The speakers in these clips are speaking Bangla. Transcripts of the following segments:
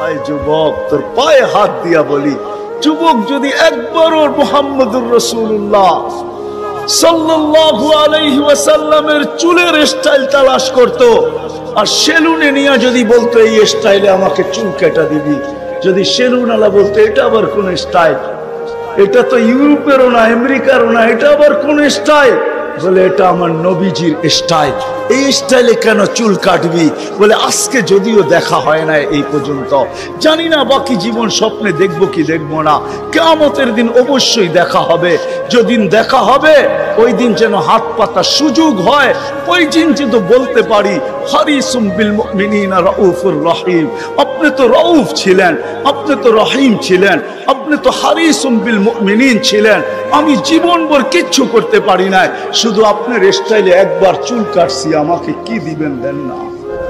আয় যুবক, তোর পায়ে হাত দিয়া বলি, যুবক যদি একবারও মুহাম্মদুর রাসূলুল্লাহ সাল্লাল্লাহু আলাইহি ওয়াসাল্লামের চুলের স্টাইল তালাশ করত, আর সেলুনে নিয়ে যদি বলতো এই স্টাইলে আমাকে চুল কেটে দিবি, যদি সেলুন আলা বলতো এটা আবার কোন স্টাইল, এটা তো ইউরোপেরও না আমেরিকারও না, এটা আবার কোন স্টাইল, বলে এটা আমার নবীজির স্টাইল, এই স্টাইলে কেন চুল কাটবি? বলে আজকে যদিও দেখা হয় না এই পর্যন্ত, জানি না বাকি জীবন স্বপ্নে দেখবো কি দেখবো না, কিয়ামতের দিন অবশ্যই দেখা হবে, যেদিন দেখা হবে ওই দিন যেন হাত পাতার সুযোগ হয়, ওই দিন যেন বলতে পারি হারিসুম বিল মুমিনিনা রাউফুর রহিম, আপনি তো রাউফ ছিলেন, আপনি তো রহিম ছিলেন, আপনি তো হারিসুম বিল মুমিনিন ছিলেন, আমি জীবনভর কিচ্ছু করতে পারি না, শুধু আপনার স্টাইলে একবার চুল কাটছি, আমাকে কি দিবেন দেন না।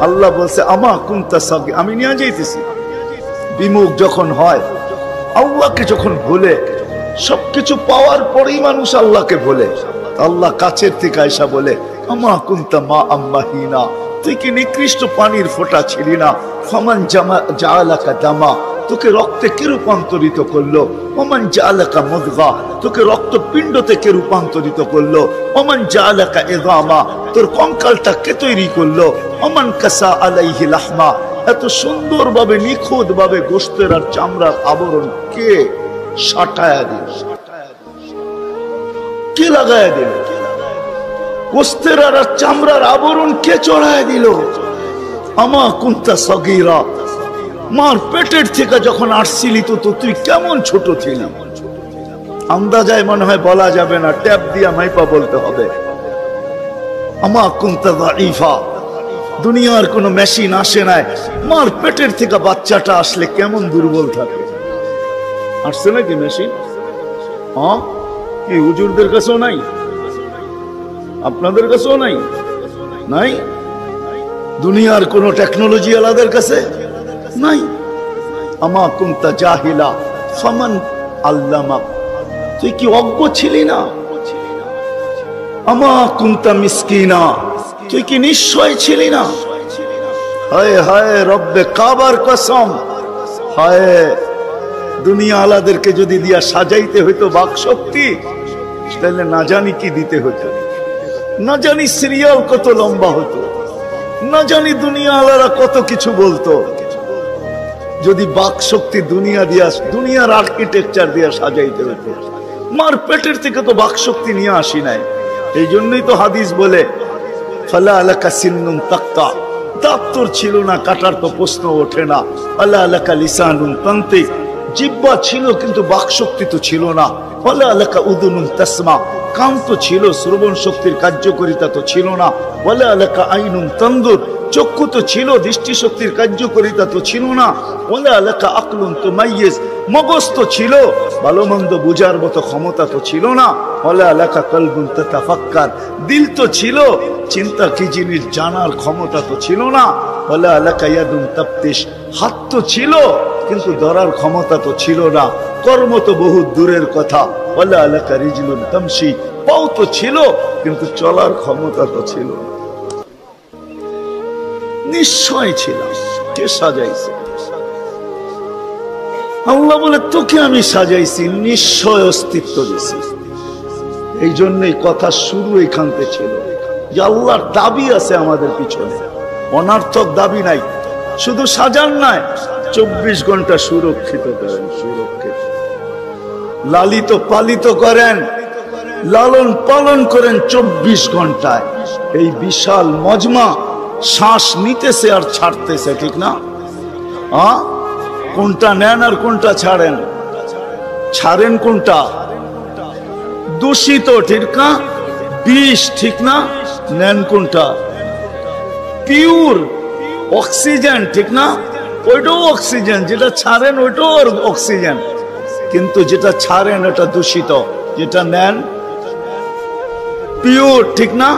আল্লাহ বলছে আমা কুনতা সাগি, আমি নিয়ে যাইতেছি। বিমুখ যখন হয়, আল্লাহকে যখন ভুলে, সবকিছু পাওয়ার পরেই মানুষ আল্লাহকে ভুলে, আল্লাহ কাছের থেকে আয়সা বলে আমা কুনতা মা আম্মাহিনা, তুই কি নিকৃষ্ট পানির ফোঁটা ছিলি না? ফামান জাআলাকা দামা, তোকে রক্তে কে রূপান্তরিত করলো? ওমান জাআলাকা মুদগা, তোকে রক্তপিণ্ড থেকে রূপান্তরিত করলো। ওমান জাআলাকা ইযামা, তোর কঙ্কালটা কে তৈরি করলো? ওমান কাসা আলাইহি লাহমা, এত সুন্দরভাবে নিখুঁতভাবে গোশতের আর চামড়ার আবরণ কে সাটায়া দিল? কে লাগায়া দিল? গোশতের আর চামড়ার আবরণ কে চড়ায়া দিল? আমা কুনতা সাগীরা, মার পেটের থেকে যখন আসছিলি তো তুই কেমন ছোট ছিলি? আন্দাজায় মনে হয় বলা যাবে না, ট্যাপ দিয়া মাইপা বলতে হবে। আমা কুনতা যাইফা, দুনিয়ার কোনো মেশিন আসে নাই, মার পেটের থেকে বাচ্চাটা আসলে কেমন দুর্বল থাকে। আসছে নাকি মেশিন? হ্যাঁ, কি হুজুরদের কাছেও নাই? আপনাদের কাছেও নাই? নাই? দুনিয়ার কোন টেকনোলজি আলাদের কাছে নাই। আমা কুনতা জাহিলা ফামান আল্লামাক, তুই কি অজ্ঞ ছিলি না? আমা কুনতা মিসকিনা, তুই কি নিঃস্বয় ছিলি না? হায় হায় রব্বে কাবার কসম, হায় দুনিয়া আলাদেরকে যদি দিয়া সাজাইতে হইতো বাক শক্তি, তাহলে না জানি কি দিতে হতো, না জানি সিরিয়াল কত লম্বা হতো, না জানি দুনিয়া আলারা কত কিছু বলতো, যদি বাক শক্তি দুনিয়া দিয়া, দুনিয়ার আর্কিটেকচার দিয়া সাজাইতে হতো। মার পেটের থেকে তো বাক শক্তি নিয়ে আসি নাই, এই জন্যই তো হাদিস বলে ফালা আলাকা সিন্নুন তাক্তা, দাঁত তোর ছিল না, কাটার তো প্রশ্ন ওঠে না। আলা আলাকা লিসানুন তান্তিক, জিহ্বা ছিল কিন্তু বাক শক্তি তো ছিল না। ফালা আলাকা উদুনুন তাসমা, কান তো ছিল, শ্রবণ শক্তির কার্যকারিতা তো ছিল না। ফালা আলাকা আইনুন তানদুর, চক্ষু তো ছিল, দৃষ্টি শক্তির কার্যকারিতা তো ছিল না। ওয়ালা আলাকা আকলুন তুমাইয়িজ, মগজ তো ছিল, ভালো মন্দ বুঝার মতো ক্ষমতা তো ছিল না। ওয়ালা আলাকা কলবুন তাতাফাক্কার, দিল তো ছিল, চিন্তা কি জিনিস জানার ক্ষমতা তো ছিল না। ওয়ালা আলাকা ইয়াদুন তাফতিশ, হাত তো ছিল কিন্তু ধরার ক্ষমতা তো ছিল না। কর্ম তো বহু দূরের কথা। ওয়ালা আলাকা রিজলুন তামশি, পাও তো ছিল কিন্তু চলার ক্ষমতা তো ছিল না। নিশ্চয় ছিল, কে সাজাইছে? আল্লাহ বলে তোকে আমি সাজাইছি, নিশ্চয় অস্তিত্ব দিছি। এই জন্যই কথা শুরু এখানতে ছিল যে আল্লাহর দাবি আছে আমাদের পিছনে, অনার্থক দাবি নাই। শুধু সাজান নাই, 24 ঘন্টা সুরক্ষিত করেন, সুরক্ষিত লালিত পালিত করেন, লালন পালন করেন 24 ঘন্টায়। এই বিশাল মজমা শ্বাস নিতেছে আর ছাড়তেছে, ঠিক না? কোনটা নেন আর কোনটা ছাড়েন? ছাড়েন কোনটা? দূষিত, ঠিক না? বিষ, ঠিক না? নেন কোনটা? পিওর অক্সিজেন, ঠিক না? ওইটাও অক্সিজেন, যেটা ছাড়েন ওইটাও অক্সিজেন, কিন্তু যেটা ছাড়েন এটা দূষিত, যেটা নেন পিওর, ঠিক না?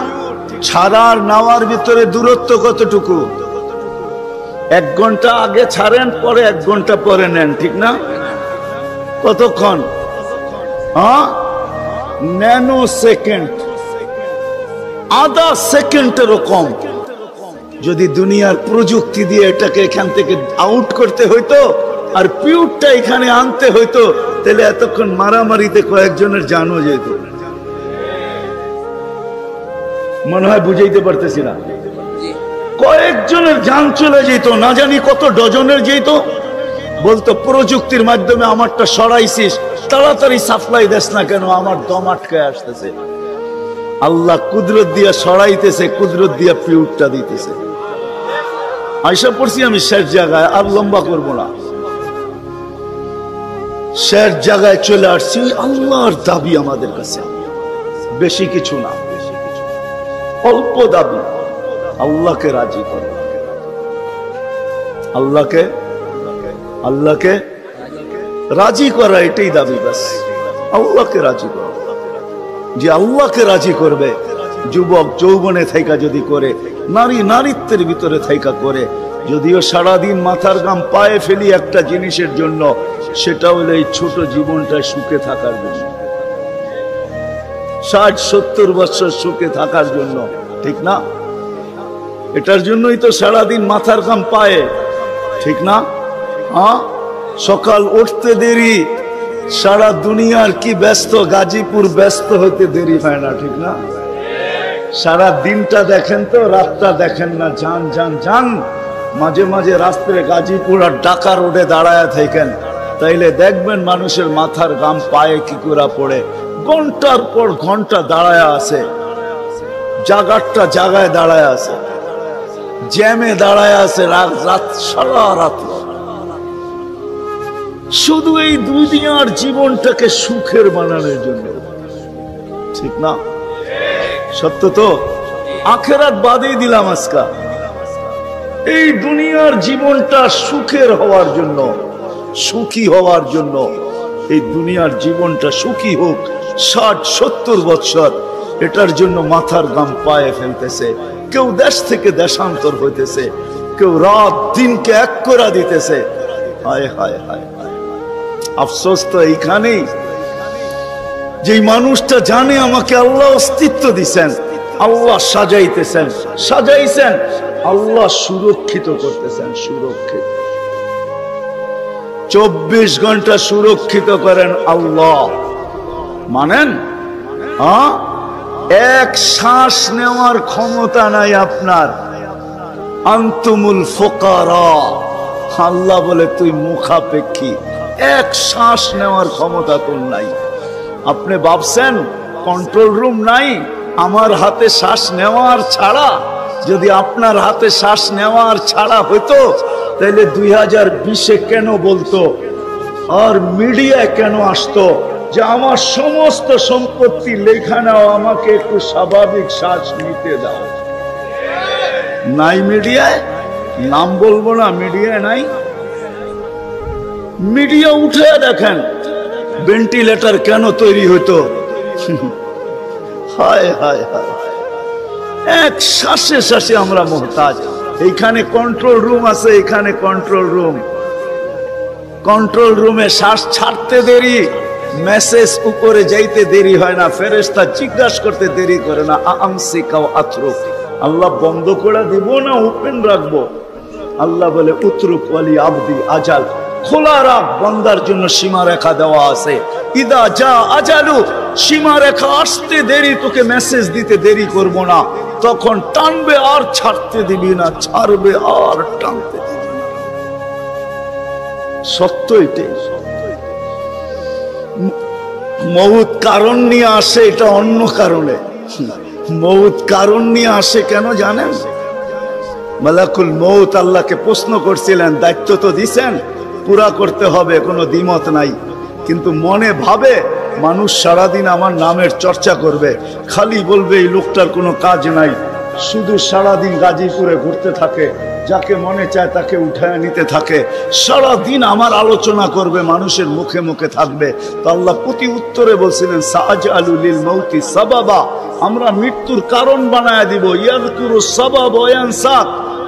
ছাড়ার নেওয়ার ভিতরে দূরত্ব কতটুকু? 1 ঘন্টা আগে ছাড়েন, পরে 1 ঘন্টা পরে নেন, ঠিক না? কতক্ষণ? ন্যানো সেকেন্ড, আধা সেকেন্ডেরও কম। যদি দুনিয়ার প্রযুক্তি দিয়ে এটাকে এখান থেকে আউট করতে হইতো আর পিউরটা এখানে আনতে হইতো, তাহলে এতক্ষণ মারামারিতে কয়েকজনের জানও যেত। মনে হয় বুঝাইতে পারতেছি না, কয়েকজনের জান চলে যেত, না জানি কত ডজনের যেত। বলতো প্রযুক্তির মাধ্যমে আমারটা সরাইছিস, তাড়াতাড়ি সাপ্লাই দেস না কেন, আমার দম আটকে আসতেছে। আল্লাহ কুদরত দিয়া সরাইতেছে, কুদরত দিয়া পিউরটা দিতেছে। আয়সা পড়ছি আমি শেষ জায়গায়, আর লম্বা করব না, শেষ জায়গায় চলে আসছি। আল্লাহর দাবি আমাদের কাছে বেশি কিছু না, অল্প দাবি, আল্লাহকে রাজি করো। আল্লাহকে রাজি করা, এটাই দাবি। বাস আল্লাহকে রাজি করো। যে আল্লাহকে রাজি করবে, যুবক যৌবনে থাইকা যদি করে, নারী নারীত্বের ভিতরে থাইকা করে, যদিও সারাদিন মাথার গাম পায়ে ফেলি একটা জিনিসের জন্য, সেটা হলো এই ছোট জীবনটা সুখে থাকার জন্য, 60-70 বছর সুখে থাকার জন্য, ঠিক না? এটার জন্যই তো সারাদিন মাথার গাম পায়ে, ঠিক না? হ্যাঁ, সকাল উঠতে দেরি, সারা দুনিয়ার কি ব্যস্ত, গাজীপুর ব্যস্ত হতে দেরি হয় না, ঠিক না? সারা দিনটা দেখেন তো, রাতটা দেখেন না, যান যান যান। মাঝে মাঝে রাস্তায় গাজীপুর আর ঢাকা রোডে দাঁড়ায় থাকেন, তাইলে দেখবেন মানুষের মাথার গাম পায়ে কি করে পড়ে। ঘন্টার পর ঘন্টা দাঁড়ায় আছে, জাগারটা জায়গায় দাঁড়ায় আছে, জ্যামে দাঁড়ায় আছে, রাত সারা রাত, শুধু এই দুনিয়ার জীবনটাকে সুখের বানানোর জন্য, ঠিক না? সত্য তো? আখেরাত বাদেই দিলাম আজকা, এই দুনিয়ার জীবনটা সুখের হওয়ার জন্য, সুখী হওয়ার জন্য, এই দুনিয়ার জীবনটা সুখী হোক 60-70 বছর, এটার জন্য মাথার গাম পায়ে ফেলতেছে। কেউ দেশ থেকে দেশান্তর হইতেছে, কেউ রাত দিনকে এক করে দিতেছে। হায় হায় হায়, আফসোস তো এইখানেই, যে মানুষটা জানে আমাকে আল্লাহ অস্তিত্ব দিচ্ছেন, আল্লাহ সাজাইছেন, আল্লাহ সুরক্ষিত করতেছেন, সুরক্ষিত 24 ঘন্টা সুরক্ষিত করেন আল্লাহ। মানেন? হ্যাঁ, এক শ্বাস নেওয়ার ক্ষমতা নাই আপনার। আনতুমুল ফুকারা, আল্লাহ বলে তুই মুখাপেক্ষী, এক শ্বাস নেওয়ার ক্ষমতা তোর নাই। আপনি ভাবছেন কন্ট্রোল রুম নাই? আমার হাতে শ্বাস নেওয়ার ছাড়া, যদি আপনার হাতে শ্বাস নেওয়ার ছাড়া হইতো, তাহলে 2020-এ কেন বলতো আর মিডিয়ায় কেন আসতো যে আমার সমস্ত সম্পত্তি লেখা নাও, আমাকে একটু স্বাভাবিক শ্বাস নিতে দাও? নাই মিডিয়ায়, নাম বলবো না, মিডিয়ায় নাই। মিডিয়া উঠে দেখেন ভেন্টিলেটর কেন তৈরি হতো। হায় হায় হায়, এক শ্বাসে শ্বাসে আমরা মোহতাজ। এইখানে কন্ট্রোল রুম আছে, এখানে কন্ট্রোল রুমে শ্বাস ছাড়তে দেরি, মেসেজ উপরে যাইতে দেরি হয় না, ফেরেশতা জিজ্ঞাসা করতে দেরি করে না। আমসিকাও আতরুক, আল্লাহ বন্ধ করে দিব না ওপেন রাখবো? আল্লাহ বলে উতরুক ওয়ালি আবদি আজাল, খোলা রাখ, বান্দার জন্য সীমা রেখা দেওয়া আছে। ইদা যা আজালু, সীমা রেখা আসতে দেরি, তোকে মেসেজ দিতে দেরি করব না, তখন টানবে আর ছাড়তে দিবি না, ছাড়বে আর টানতে দিবি না। সত্য এটাই। মউত কারণ নিয়ে আসে, এটা অন্য কারণে। মউত কারণ নিয়ে আসে কেন জানেন? মালাকুল মউত আল্লাহকে প্রশ্ন করছিলেন, দায়িত্ব তো দিছেন, পুরা করতে হবে, কোনো দ্বিমত নাই, কিন্তু মনে ভাবে মানুষ সারাদিন আমার নামের চর্চা করবে, খালি বলবে এই লোকটার কোনো কাজ নাই, শুধু সারাদিন গাজীপুরে ঘুরতে থাকে, যাকে মনে চায় তাকে উঠায় নিতে থাকে, সারাদিন আমার আলোচনা করবে, মানুষের মুখে মুখে থাকবে। তো আল্লাহ প্রতি উত্তরে বলছিলেন সাআজআলু লিল মাউতি সাবাবা, আমরা মৃত্যুর কারণ বানায় দিব। ইয়াযকুরু সাবাব ওয়া ইয়ানসা,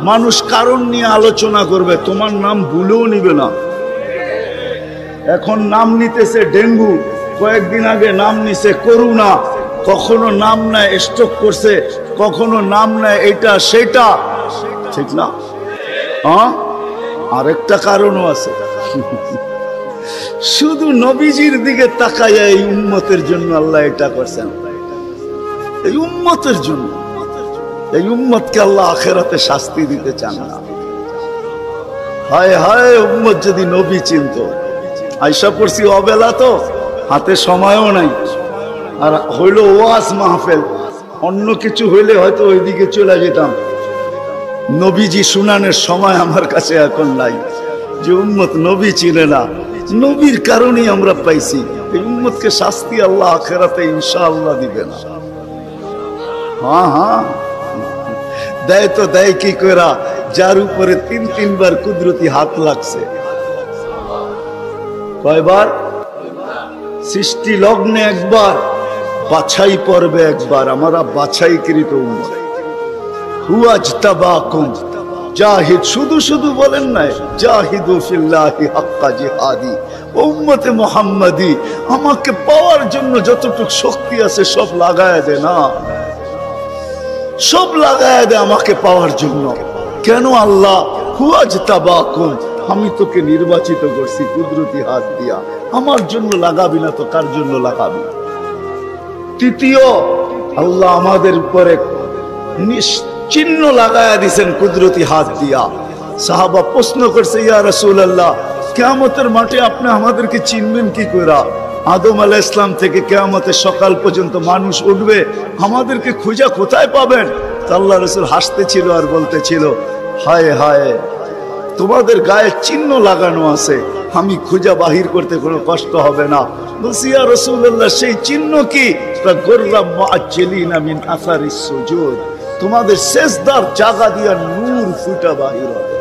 মানুষ কারণ নিয়ে আলোচনা করবে, তোমার নাম ভুলেও নিবে না। এখন নাম নিতেছে ডেঙ্গু, কয়েকদিন আগে নাম নিছে করোনা, কখনো নাম নেয় স্ট্রোক করছে, কখনো নাম নেয় এটা সেটা। ঠিক না? হ্যাঁ, আরেকটা কারণও আছে। শুধু নবীজির দিকে তাকাইয়া এই উম্মতের জন্য আল্লাহ এটা করছেন, এই উম্মতের জন্য। এই উম্মতকে আল্লাহ আখিরাতে শাস্তি দিতে চান না। হায় হায়, উম্মত যদি নবী চিনত। আয়সা পড়ছি অবেলা, তো হাতে সময়ও নাই, আর হইল ওয়াজ মাহফিল, অন্য কিছু হইলে হয়তো ওইদিকে চলে যেতাম। নবীজি শুনানের সময় আমার কাছে এখন নাই। যে উম্মত নবী চিনে না, নবীর কারণেই আমরা পাইছি। এই উম্মতকে শাস্তি আল্লাহ আখিরাতে ইনশাআল্লাহ দিবে না। হ্যাঁ হ্যাঁ, দেয় তো দেয় কি কইরা, যার উপরে ৩ বার কুদরতি হাত লাগছে। কয়বার? সৃষ্টি লগ্নে একবার, বাছাই পর্বে একবার। আমরা বাছাইকৃত উম্মত। হুয়াজতাবাকুম, জাহিদ, শুধু শুধু বলেন নাই, জাহিদু ফিল্লাহি হাক্কা জিহাদি। উম্মতে মুহাম্মাদি, আমাকে পাওয়ার জন্য যতটুকু শক্তি আছে সব লাগায় দে না, সব লাগায় দে আমাকে পাওয়ার জন্য। কেন আল্লাহ? হুয়াজতাবাকুম, আমি তোকে নির্বাচিত করছি কুদরতি হাত দিয়া, আমার জন্য লাগাবি না তো কার জন্য লাগাবি? তৃতীয়, আল্লাহ আমাদের উপরে চিহ্ন লাগায়া দিছেন কুদরতি হাত দিয়া। সাহাবা প্রশ্ন করছে, ইয়া রাসূলুল্লাহ, কিয়ামতের মাঠে আপনি আমাদেরকে চিনবেন কি কইরা? আদম আলাইহিস সালাম থেকে কিয়ামতের সকাল পর্যন্ত মানুষ উঠবে, আমাদেরকে খুঁজা কোথায় পাবেন? আল্লাহ রাসূল হাসতেছিল আর বলতেছিল, হায় হায়, তোমাদের গায়ে চিহ্ন লাগানো আছে, আমি খুঁজা বাহির করতে কোনো কষ্ট হবে না। বলছি, ইয়া রাসূলুল্লাহ, সেই চিহ্ন কি? গুররাম মুআজ্জিলিনা মিন আসারিস সুজুদ, তোমাদের সেজদার জায়গা দিয়া নূর ফুটা বাহির হবে।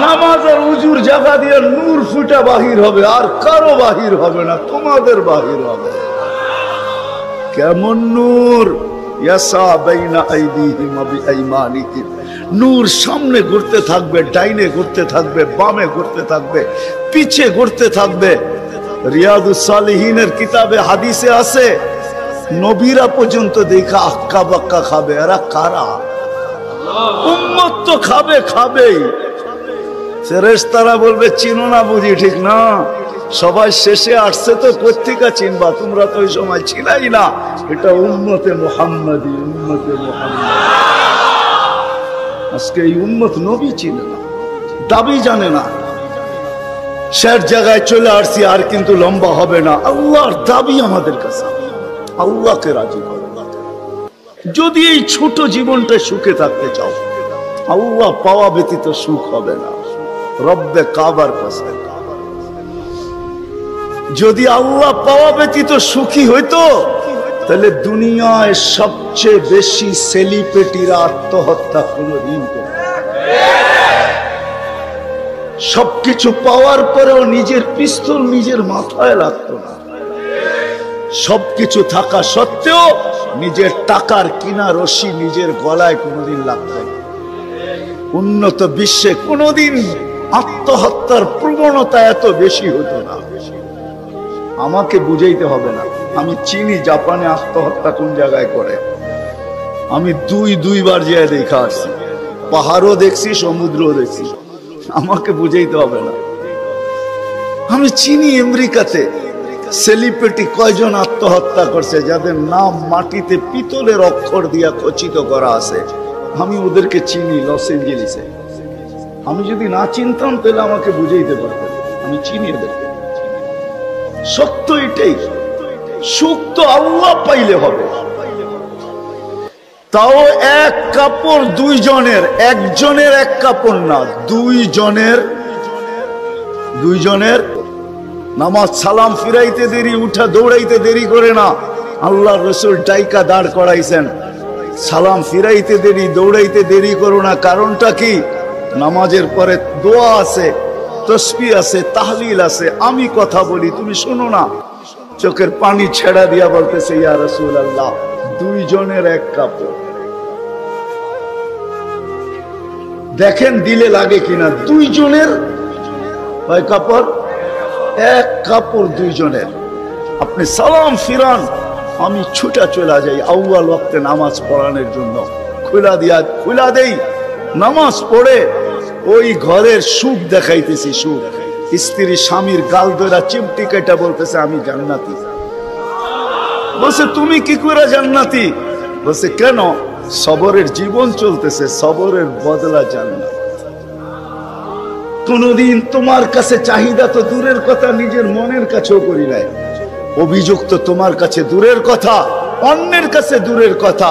নামাজ আর উজুর জায়গা দিয়া নূর ফুটা বাহির হবে, আর কারো বাহির হবে না, তোমাদের বাহির হবে। কেমন নূর? ইয়াসা বাইনা আইদিহিম ওয়া বিআইমানিহিম, নূর সামনে ঘুরতে থাকবে, ডাইনে ঘুরতে থাকবে, বামে ঘুরতে থাকবে, পিছে ঘুরতে থাকবে। রিয়াদুস সালিহিনের কিতাবে হাদিসে আছে, নবীরা পর্যন্ত দেখা আক্কা বাক্কা খাবে। এরা কারা? উম্মত তো খাবে, খাবেই। ফেরেশতারা বলবে, চিনো না বুঝি? ঠিক না, সবাই শেষে আসছে তো কোত্থেকে চিনবা? তোমরা তো ওই সময় ছিলাই না। এটা উম্মতে মুহাম্মাদি, উম্মতে মুহাম্মাদি। আজকে এই উম্মত নবী চিনে না, দাবি জানে না। শেষ জায়গায় চলে আসছি, আর কিন্তু লম্বা হবে না। আল্লাহর দাবি আমাদের কাছে, আল্লাহকে রাজি করো। যদি এই ছোট জীবনটা সুখে থাকতে চাও, আল্লাহ পাওয়া ব্যতীত সুখ হবে না। রব্বে কাবার কাছে যদি আল্লাহ পাওয়া ব্যতীত সুখী হইতো, তাহলে দুনিয়ায় সবচেয়ে বেশি সেলিব্রিটিরা আত্মহত্যা কোনদিন করে। সবকিছু পাওয়ার পরেও নিজের পিস্তল নিজের মাথায় লাগতো না। সবকিছু থাকা সত্ত্বেও নিজের টাকার কিনা রশি নিজের গলায় কোনদিন লাগতো না। উন্নত বিশ্বে কোনদিন আত্মহত্যার প্রবণতা এত বেশি হতো না। আমাকে বুঝাইতে হবে না, আমি চিনি জাপানে আত্মহত্যা কোন জায়গায় করে। আমি দুইবার যেয়ে দেখা আসছি, পাহাড়ও দেখছি, সমুদ্রও দেখছি। আমাকে বুঝাইতে হবে না, আমি চিনি আমেরিকাতে সেলিব্রিটি কয়জন আত্মহত্যা করছে, যাদের নাম মাটিতে পিতলের অক্ষর দিয়া খচিত করা আছে। আমি ওদেরকে চিনি লস এঞ্জেলিসে। আমি যদি না চিনতাম তাহলে আমাকে বুঝাইতে পারতেন। আমি চিনি ওদেরকে। সত্য এটাই, সুখ তো আল্লাহ পাইলে হবে। তাও এক কাপড় দুইজনের, একজনের এক কাপড় না, দুইজনের। নামাজ সালাম ফিরাইতে দেরি, উঠা দৌড়াইতে দেরি করে না। আল্লাহর রাসূল ডাইকা দাঁড় করাইছেন, সালাম ফিরাইতে দেরি, দৌড়াইতে দেরি করো না। কারণটা কি? নামাজের পরে দোয়া আছে, তসবিহ আছে, তাহলিল আছে। আমি কথা বলি, তুমি শোনো না। চোখের পানি ছেড়া দিয়া বলতেছে, ইয়া রাসূলুল্লাহ, দুইজনের এক কাপড়। দেখেন দিলে লাগে কিনা। দুইজনের কয় কাপড়? এক কাপড় দুইজনের। আপনি সালাম ফিরান, আমি ছুটা চলে যাই আউয়াল ওয়াক্তে নামাজ পড়ানোর জন্য। খুলা দেই, নামাজ পড়ে ওই ঘরের সুখ দেখাইতেছি, সুখ। স্ত্রী স্বামীর গাল ধরা চিমটি কেটে বলতেছে আমি জান্নাতি। বলছে তুমি কি করে জান্নাতি? বলছে কেন? সবরের জীবন চলতেছে, সবরের বদলা জান্নাত। কোনদিন তোমার কাছে চাহিদা তো দূরের কথা, নিজের মনের কাছেও করি নাই। অভিযোগ তো তোমার কাছে দূরের কথা, অন্যের কাছে দূরের কথা,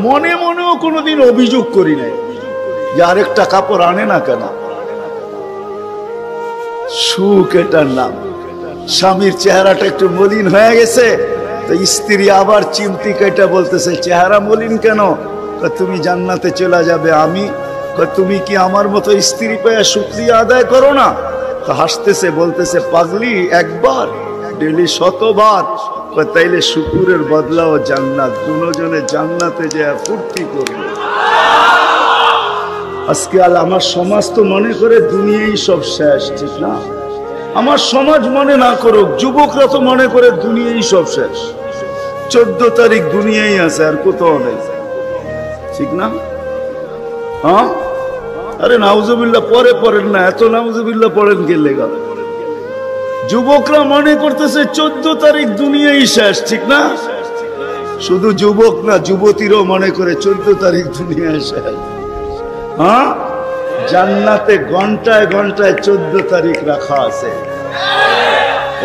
মনে মনেও কোনোদিন অভিযোগ করি নাই যে আরেকটা কাপড় আনে না কেন। সুখ এটার নাম। স্বামীর চেহারাটা একটু মলিন হয়ে গেছে তো স্ত্রী আবার চিমটি কেটে বলতেছে চেহারা মলিন কেন? তুমি জান্নাতে চলে যাবে। আমি তুমি কি আমার মতো স্ত্রী পেয়ে শুকরিয়া আদায় করো না? তো হাসতেছে, বলতেছে পাগলি, একবার ডেলি 100 বার। তাইলে শুকুরের বদলাও জান্নাত। দুজনে জান্নাতে যায় ফুর্তি করবে। আজকে আমার সমাজ তো মনে করে দুনিয়াই সব শেষ, ঠিক না? আমার সমাজ মনে না করুক, যুবকরা তো মনে করে দুনিয়াই সব শেষ। 14 তারিখ দুনিয়াই আছে, আর কোথাও নেই, ঠিক না? হ্যাঁ, আরে নাউজুবিল্লাহ পরে পড়েন না, এত নাউজুবিল্লাহ পড়েন কে লেগা? যুবকরা মনে করতেছে 14 তারিখ দুনিয়াই শেষ, ঠিক না? শুধু যুবক না, যুবতীরও মনে করে 14 তারিখ দুনিয়ায় শেষ। হ্যাঁ, জান্নাতে ঘন্টায় ঘন্টায় 14 তারিখ রাখা আছে।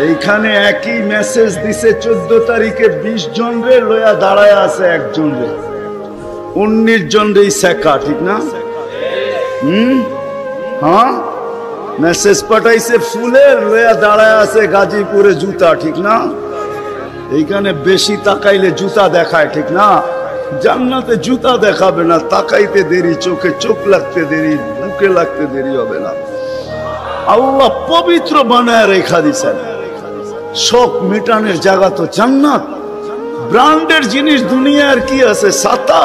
এইখানে একই মেসেজ দিছে 14 তারিখে 20 জন রে লয়া দাঁড়ায় আছে, একজন রে 19 জন রে শেখা, ঠিক না? হ্যাঁ, মেসেজ পাঠাইছে ফুলের, লয়া দাঁড়ায় আছে গাজীপুরে জুতা, ঠিক না? এইখানে বেশি তাকাইলে জুতা দেখায়, ঠিক না? জান্নাতে জুতা দেখাবে না, তাকাইতে দেরি, চোখে চোখ লাগতে দেরি, বুকে লাগতে দেরি হবে না। আল্লাহ পবিত্র বানায় রেখা দিছেন। শখ মেটানোর জায়গা তো জান্নাত। ব্র্যান্ডের জিনিস দুনিয়ার কি আছে? ছাতা।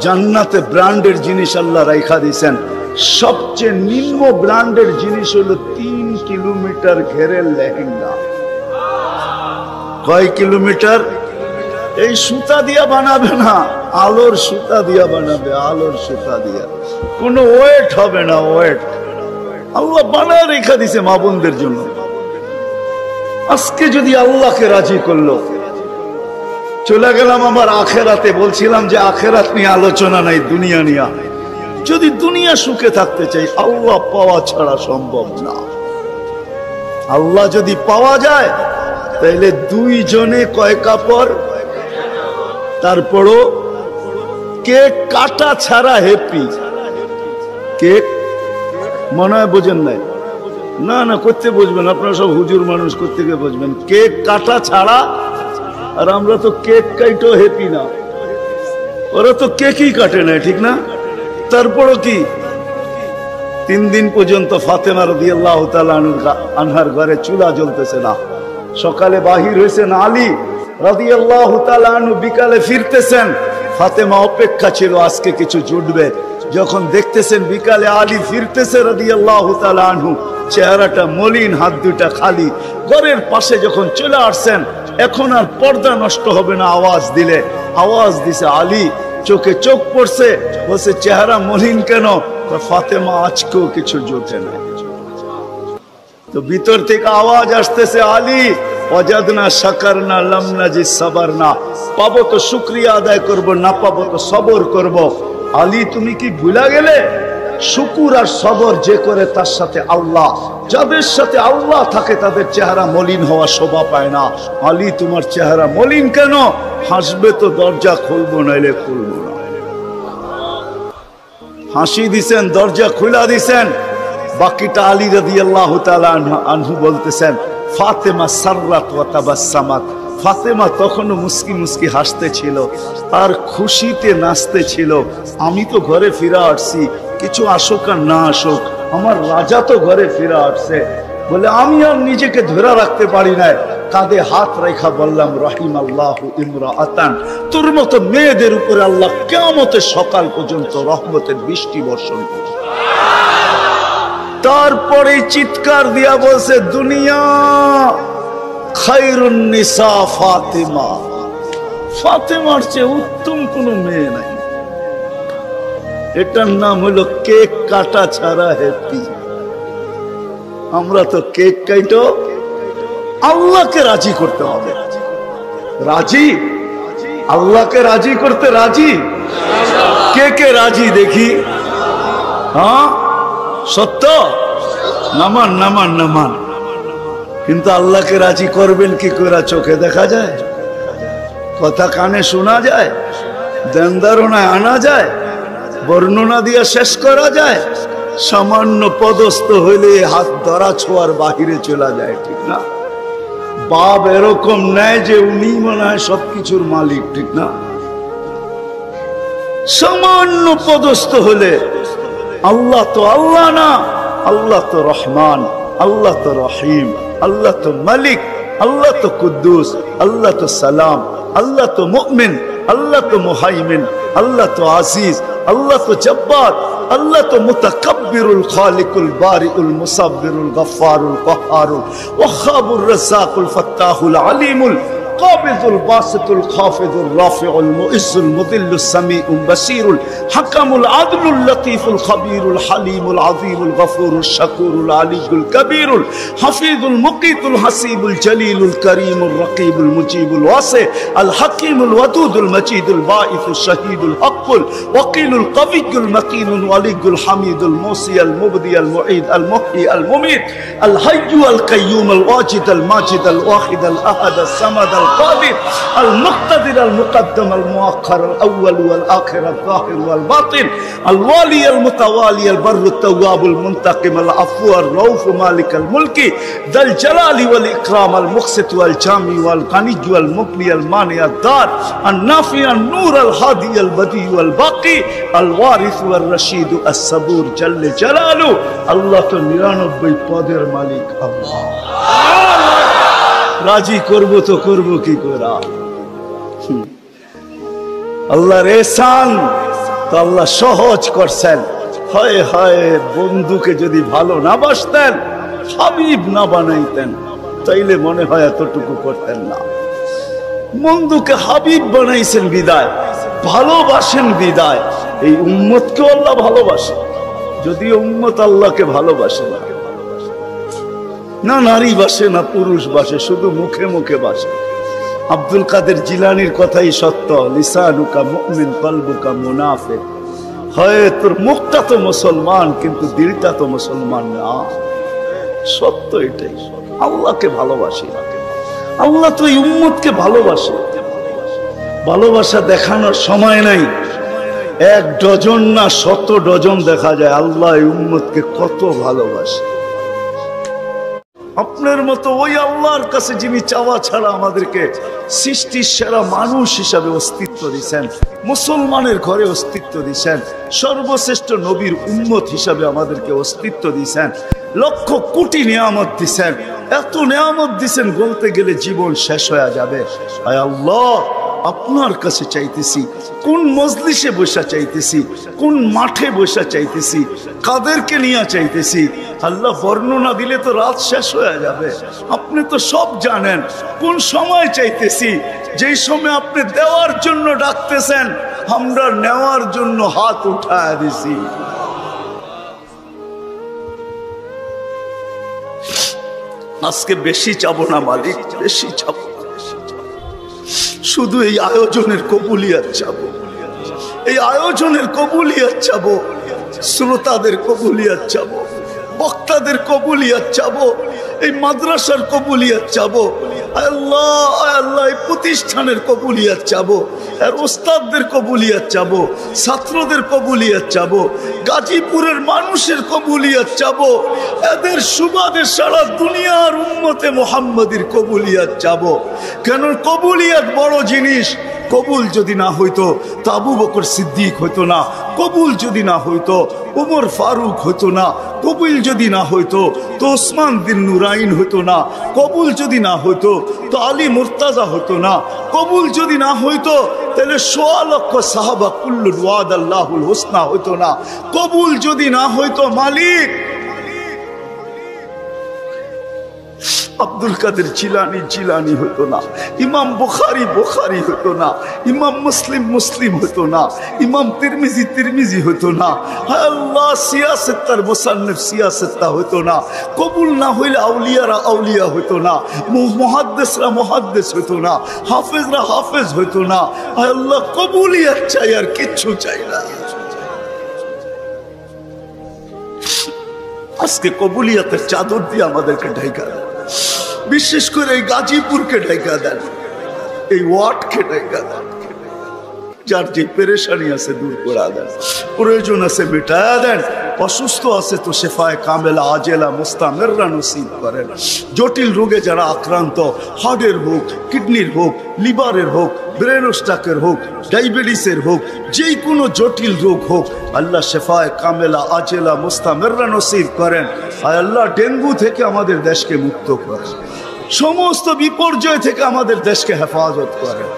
জান্নাতে ব্র্যান্ডের জিনিস আল্লাহ রেখা দিছেন। সবচেয়ে নিম্ন ব্র্যান্ডের জিনিস হলো 3 কিলোমিটার ঘেরের লেহেঙ্গা। কয় কিলোমিটার? এই সুতা দিয়া বানাবে না, আলোর সুতা দিয়া বানাবে, আলোর সুতা দিয়া। কোনো ওয়েট হবে না, ওয়েট। আল্লাহ বানায় রেখা দিছে মা বোনদের জন্য। আজকে যদি আল্লাহকে রাজি করলো, চলে গেলাম আমার আখেরাতে। বলছিলাম যে আখেরাত নিয়ে আলোচনা নাই, দুনিয়া নিয়ে। যদি দুনিয়া সুখে থাকতে চাই, আল্লাহ পাওয়া ছাড়া সম্ভব না। আল্লাহ যদি পাওয়া যায় তাহলে 2 জনে কয় কাপড়? তারপরও কেক কাটা ছাড়া হ্যাপি। কেক মনে হয় বোঝেন নাই? না না, করতে বুঝবেন, আপনারা সব হুজুর মানুষ, করতে গিয়ে বুঝবেন। কেক কাটা ছাড়া। আর আমরা তো কেক কাইটেও হ্যাপি না, ওরা তো কেকই কাটে না, ঠিক না? তারপরও কি 3 দিন পর্যন্ত ফাতেমা রাদিয়াল্লাহু তাআলা আনহার ঘরে চুলা জ্বলতেছে না। সকালে বাহির হয়েছেন আলী রাদিয়াল্লাহু তাআলা আনহু, বিকালে ফিরতেছেন। ফাতেমা অপেক্ষা ছিল আজকে কিছু জুটবে। যখন দেখতেছেন বিকালে আলী ফিরতেছে রাদিয়াল্লাহু তাআলা আনহু, চেহারাটা মলিন, হাত দুটা খালি। ঘরের পাশে যখন চলে আসছেন, এখন আর পর্দা নষ্ট হবে না আওয়াজ দিলে। আওয়াজ দিছে আলী, চোখে চোখ পড়ছে, বলছে চেহারা মলিন কেন? ফাতেমা আজকেও কিছু জোটে না। তো ভিতর থেকে আওয়াজ আসতেছে আলী ওয়াজাদনা শাকারনা লাম নাজি সাবারনা। পাবো তো শুকরিয়া আদায় করব, না পাবো তো সবর করব। আলী তুমি কি ভুলা গেলে? শুকুর আর সবর যে করে তার সাথে আল্লাহ। যাদের সাথে আল্লাহ থাকে তাদের চেহারা মলিন হওয়া শোভা পায় না। আলী তোমার চেহারা মলিন কেন? হাসবে তো দরজা খুলবো, নাইলে খুলবো না। হাসি দিছেন, দরজা খুলা দিছেন। বাকিটা আলী রাদিয়াল্লাহু তাআলা আনহু বলতেছেন ফাতেমা সাররাত ওয়া তাবাসসামাত। ফাতেমা তখনও মুস্কি মুস্কি হাসতে ছিল আর খুশিতে নাচতে ছিল। আমি তো ঘরে ফিরে আসছি, কিছু আসুক আর না আসুক, আমার রাজা তো ঘরে ফিরে আসছে। বলে আমি আর নিজেকে ধরে রাখতে পারি না, কাঁধে হাত রেখা বললাম রাহিমাল্লাহু ইমরাআতান। তোর মতো মেয়েদের উপরে আল্লাহ কিয়ামতের সকাল পর্যন্ত রহমতের বৃষ্টি বর্ষণ করবে। তারপরে চিৎকার দিয়া বলছে দুনিয়া খায়রুন নিসা ফাতেমা। ফাতেমার চেয়ে উত্তম কোন মেয়ে নাই। এটার নাম হলো কেক কাটা ছাড়া হ্যাপি। আমরা তো কেক কাটো আল্লাহকে রাজি করতে হবে। রাজি? আল্লাহকে রাজি করতে রাজি? কে কে রাজি দেখি? হ্যাঁ সত্য? নামান নামান নামান। কিন্তু আল্লাহকে রাজি করবেন কি করে? চোখে দেখা যায়? কথা কানে শোনা যায়? ধ্যান ধারণায় আনা যায়? বর্ণনা দিয়ে শেষ করা যায়? সামান্য পদস্থ হইলে হাত ধরা ছোঁয়ার বাহিরে চলে যায়, ঠিক না? বাপ এরকম নেয় যে উনি মনে হয় সবকিছুর মালিক, ঠিক না? সামান্য পদস্থ হলে আল্লাহ তো আল্লাহ না, আল্লাহ তো রহমান, আল্লাহ তো রহিম, আল্লাহ তো মালিক, আল্লাহ তো কুদ্দুস, আল্লাহ তো সালাম, আল্লাহ তো মুমিন, আল্লাহ তো মুহাইমিন, আল্লাহ তো আজিজ, আল্লাহ তো জব্বার, আল্লাহ তো মুতাকাব্বিরুল খালিকুল বারিউল মুসাব্বিরুল গফফারুল কহ্হারুল ওয়াহাবুর রাজ্জাকুল ফাত্তাহুল আলিমুল القابض الباسط الخافض الرافع المؤز المذل السميع البصير الحكم العدل اللطيف الخبير الحليم العظيم الغفور الشكور العلي الكبير الحفيظ المقيت الحسيب الجليل الكريم الرقيب المجيب الواسع الحكيم الودود المجيد الباعث الشهيد الحق الوكيل القوي المتين الولي الحميد الموصي المبدي المعيد المحيي المميت الحي القيوم الواجد الماجد الواحد الأحد الصمد القادر المقتدر المقدم المؤخر الأول والآخر الظاهر والباطن الوالي المتوالي البر التواب المنتقم العفو الرؤوف مالك الملك ذا الجلال والإكرام المقسط والجامع والغني والمغني المانع الدار النافع النور الهادي البديع والباقي الوارث والرشيد الصبور جل جلاله الله তো 99 পদের মালিক আল্লাহ। রাজি করবো তো করবো কি করে? আল্লাহর এহসান তো আল্লাহ সহজ করছেন। হায় হায়, বন্ধুকে যদি ভালো না বাসতেন, হাবিব না বানাইতেন, তাইলে মনে হয় এতটুকু করতেন না। বন্ধুকে হাবিব বানাইছেন বিদায়, ভালোবাসেন বিদায়, এই উম্মতকে আল্লাহ ভালোবাসে। যদিও উম্মত আল্লাহকে ভালোবাসে না, না নারী বাসে না পুরুষ বাসে, শুধু মুখে মুখে বাসে। আব্দুল কাদের জিলানির কথাই সত্য, লিসানুকা মুমিন কলবুকা মুনাফিক। হয় তোর মুখটা তো মুসলমান কিন্তু দিলটা তো মুসলমান না। সত্য এটাই। আল্লাহকে ভালোবাসি, আল্লাহ তো এই উম্মতকে ভালোবাসে। ভালোবাসা দেখানোর সময় নাই, 1 ডজন না 100 ডজন দেখা যায় আল্লাহ এই উম্মতকে কত ভালোবাসে। আপনার মতো ওই আল্লাহর কাছে যিনি চাওয়া ছাড়া আমাদেরকে সৃষ্টির সেরা মানুষ হিসাবে অস্তিত্ব দিয়েছেন, মুসলমানের ঘরে অস্তিত্ব দিয়েছেন, সর্বশ্রেষ্ঠ নবীর উম্মত হিসাবে আমাদেরকে অস্তিত্ব দিয়েছেন, লক্ষ কোটি নিয়ামত দিয়েছেন। এত নিয়ামত দিয়েছেন বলতে গেলে জীবন শেষ হয়ে যাবে। আয় আল্লাহ, আপনার কাছে চাইতেছি, কোন মজলিসে বসা চাইতেছি, কোন মাঠে বসা চাইতেছি, কাদেরকে নিয়ে চাইতেছি। আল্লাহ বর্ণনা দিলে তো রাত শেষ হয়ে যাবে। আপনি তো সব জানেন কোন সময় চাইতেছি। যেই সময় আপনি দেওয়ার জন্য ডাকতেছেন, আমরা নেওয়ার জন্য হাত উঠায় দিছি। আজকে বেশি চাবো না মালিক, বেশি চাবো, শুধু এই আয়োজনের কবুলিয়াত চাবো, এই আয়োজনের কবুলিয়াত চাবো, শ্রোতাদের কবুলিয়াত চাবো, বক্তাদের কবুলিয়াত চাবো, এই মাদ্রাসার কবুলিয়াত চাবো। আল্লাহ আল্লাহ, এই প্রতিষ্ঠানের কবুলিয়াত চাবো, আর ওস্তাদদের কবুলিয়াত চাবো, ছাত্রদের কবুলিয়াত চাবো, গাজীপুরের মানুষের কবুলিয়াত চাবো, এদের সুবাদে সারা দুনিয়ার উম্মতে মুহাম্মাদির কবুলিয়াত চাবো। কেন কবুলিয়াত বড় জিনিস। কবুল যদি না হইতো তো আবু বকর সিদ্দিক হইতো না, কবুল যদি না হইতো উমর ফারুক হইতো না, কবুল যদি না হইতো তো ওসমান বিন নুরাইন হইতো না, কবুল যদি না হইতো তো আলী মুর্তাজা হইতো না, কবুল যদি না হইতো তাহলে 1.25 লক্ষ সাহাবা কুল্লুল ওয়াদাল্লাহুল হুসনা হইতো না, কবুল যদি না হইতো মালিক আব্দুল কাদের জিলানি জিলানি হতো না, ইমাম বুখারী বুখারী হতো না, ইমাম মুসলিম মুসলিম হতো না, ইমাম তিরমিজি তিরমিজি হতো না। হায় আল্লাহ, সিয়াসেত্তার মুসান্নিফ সিয়াসেত্তা হতো না। কবুল না হইলে আউলিয়ারা আউলিয়া হতো না, মুহাদ্দিসরা মুহাদ্দিস হতো না, হাফেজরা হাফেজ হতো না। হায় আল্লাহ, কবুলিয়াত চাই, আর কিচ্ছু চাই না। আজকে কবুলিয়াতের চাদর দিয়ে আমাদেরকে ঢাকা দেন, বিশেষ করে এই গাজীপুরকে ঢাকা দেন, এই ওয়ার্ডকে ঢাকা দেন। যার যে পেরেশানি আছে দূর করে দেন, প্রয়োজন আছে মেটায়া দেন, অসুস্থ আছে তো শেফায়ে কামেলা আজেলা মুস্তামেররা নসিব করেন। জটিল রোগে যারা আক্রান্ত, হার্টের হোক, কিডনির হোক, লিভারের হোক, ব্রেন স্ট্রোকের হোক, ডায়াবেটিসের হোক, যে কোনো জটিল রোগ হোক, আল্লাহ শেফায়ে কামেলা আজেলা মুস্তামেররা নসিব করেন। আর আল্লাহ ডেঙ্গু থেকে আমাদের দেশকে মুক্ত করেন, সমস্ত বিপর্যয় থেকে আমাদের দেশকে হেফাজত করেন।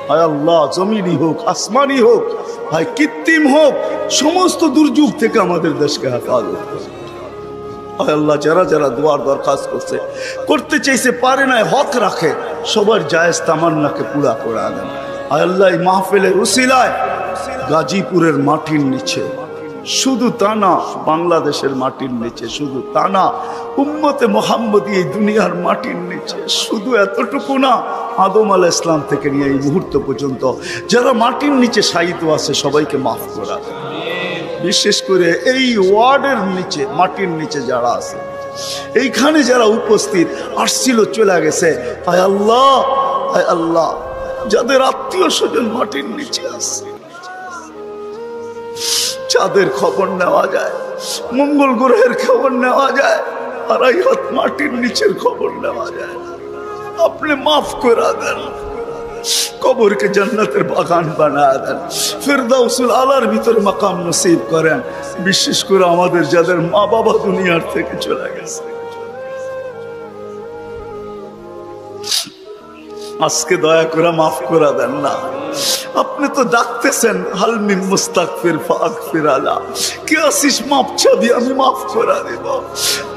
হায় আল্লাহ, জমিনি হোক, আসমানি হোক, হায় কৃত্রিম হোক, সমস্ত দুর্যোগ থেকে আমাদের দেশকে হেফাজত করেন। হায় আল্লাহ, যারা যারা দোয়ার দরখাস্ত করতে চাইছে পারে না, হক রাখে, সবার জায়েজ তামান্নাকে পুরা করে আনেন। হায় আল্লাহ, এই মাহফিলের উসিলায় গাজীপুরের মাটির নিচে, শুধু তা না বাংলাদেশের মাটির নিচে, শুধু তা না উম্মতে মুহাম্মদী এই দুনিয়ার মাটির নিচে, শুধু এতটুকু না, আদম আলাইহিস সালাম থেকে নিয়ে এই মুহূর্ত পর্যন্ত যারা মাটির নিচে শায়িত আছে সবাইকে মাফ করা, বিশেষ করে এই ওয়ার্ডের নিচে মাটির নিচে যারা আছে, এইখানে যারা উপস্থিত আসছিল চলে গেছে, হায় আল্লাহ, হায় আল্লাহ, যাদের আত্মীয় স্বজন মাটির নিচে আছে, চাঁদের খবর নেওয়া যায়, মঙ্গল গ্রহের খবর নেওয়া যায়, আর এই হাত মাটির নিচের খবর নেওয়া যায়। আপনি মাফ করে দেন, কবরকে জান্নাতের বাগান বানায় দেন, ফিরদাউসুল আলার ভিতরে মাকাম নসিব করেন। বিশেষ করে আমাদের যাদের মা বাবা দুনিয়ার থেকে চলে গেছে, আজকে দয়া করে মাফ করে দেন না। আপনি তো ডাকতেছেন, হালমিন মুস্তাগফির ফাগফির আলা, কে আসিস মাফ চাবি, আমি মাফ করে দেব।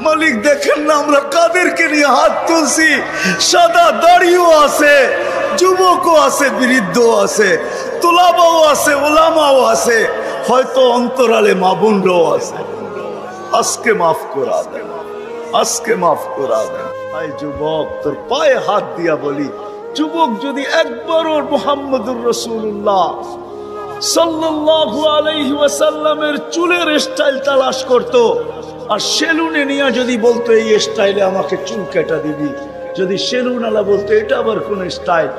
মালিক দেখেন না আমরা কাদেরকে নিয়ে হাত তুলছি, সাদা দাড়িও আছে, যুবকও আছে, বৃদ্ধও আছে, তোলাবাও আছে, ওলামাও আছে, হয়তো অন্তরালে মা বোনরাও আছে। আজকে মাফ করা দেন, আজকে মাফ করা দেন। আয় যুবক, তোর পায়ে হাত দিয়া বলি, যুবক যদি একবারও মুহাম্মদুর রাসূলুল্লাহ সাল্লাল্লাহু আলাইহি ওয়াসাল্লামের চুলের স্টাইল তালাশ করত, আর সেলুনে নিয়ে যদি বলতো এই স্টাইলে আমাকে চুল কেটে দিবি, যদি সেলুন আলা বলতো এটা আবার কোন স্টাইল,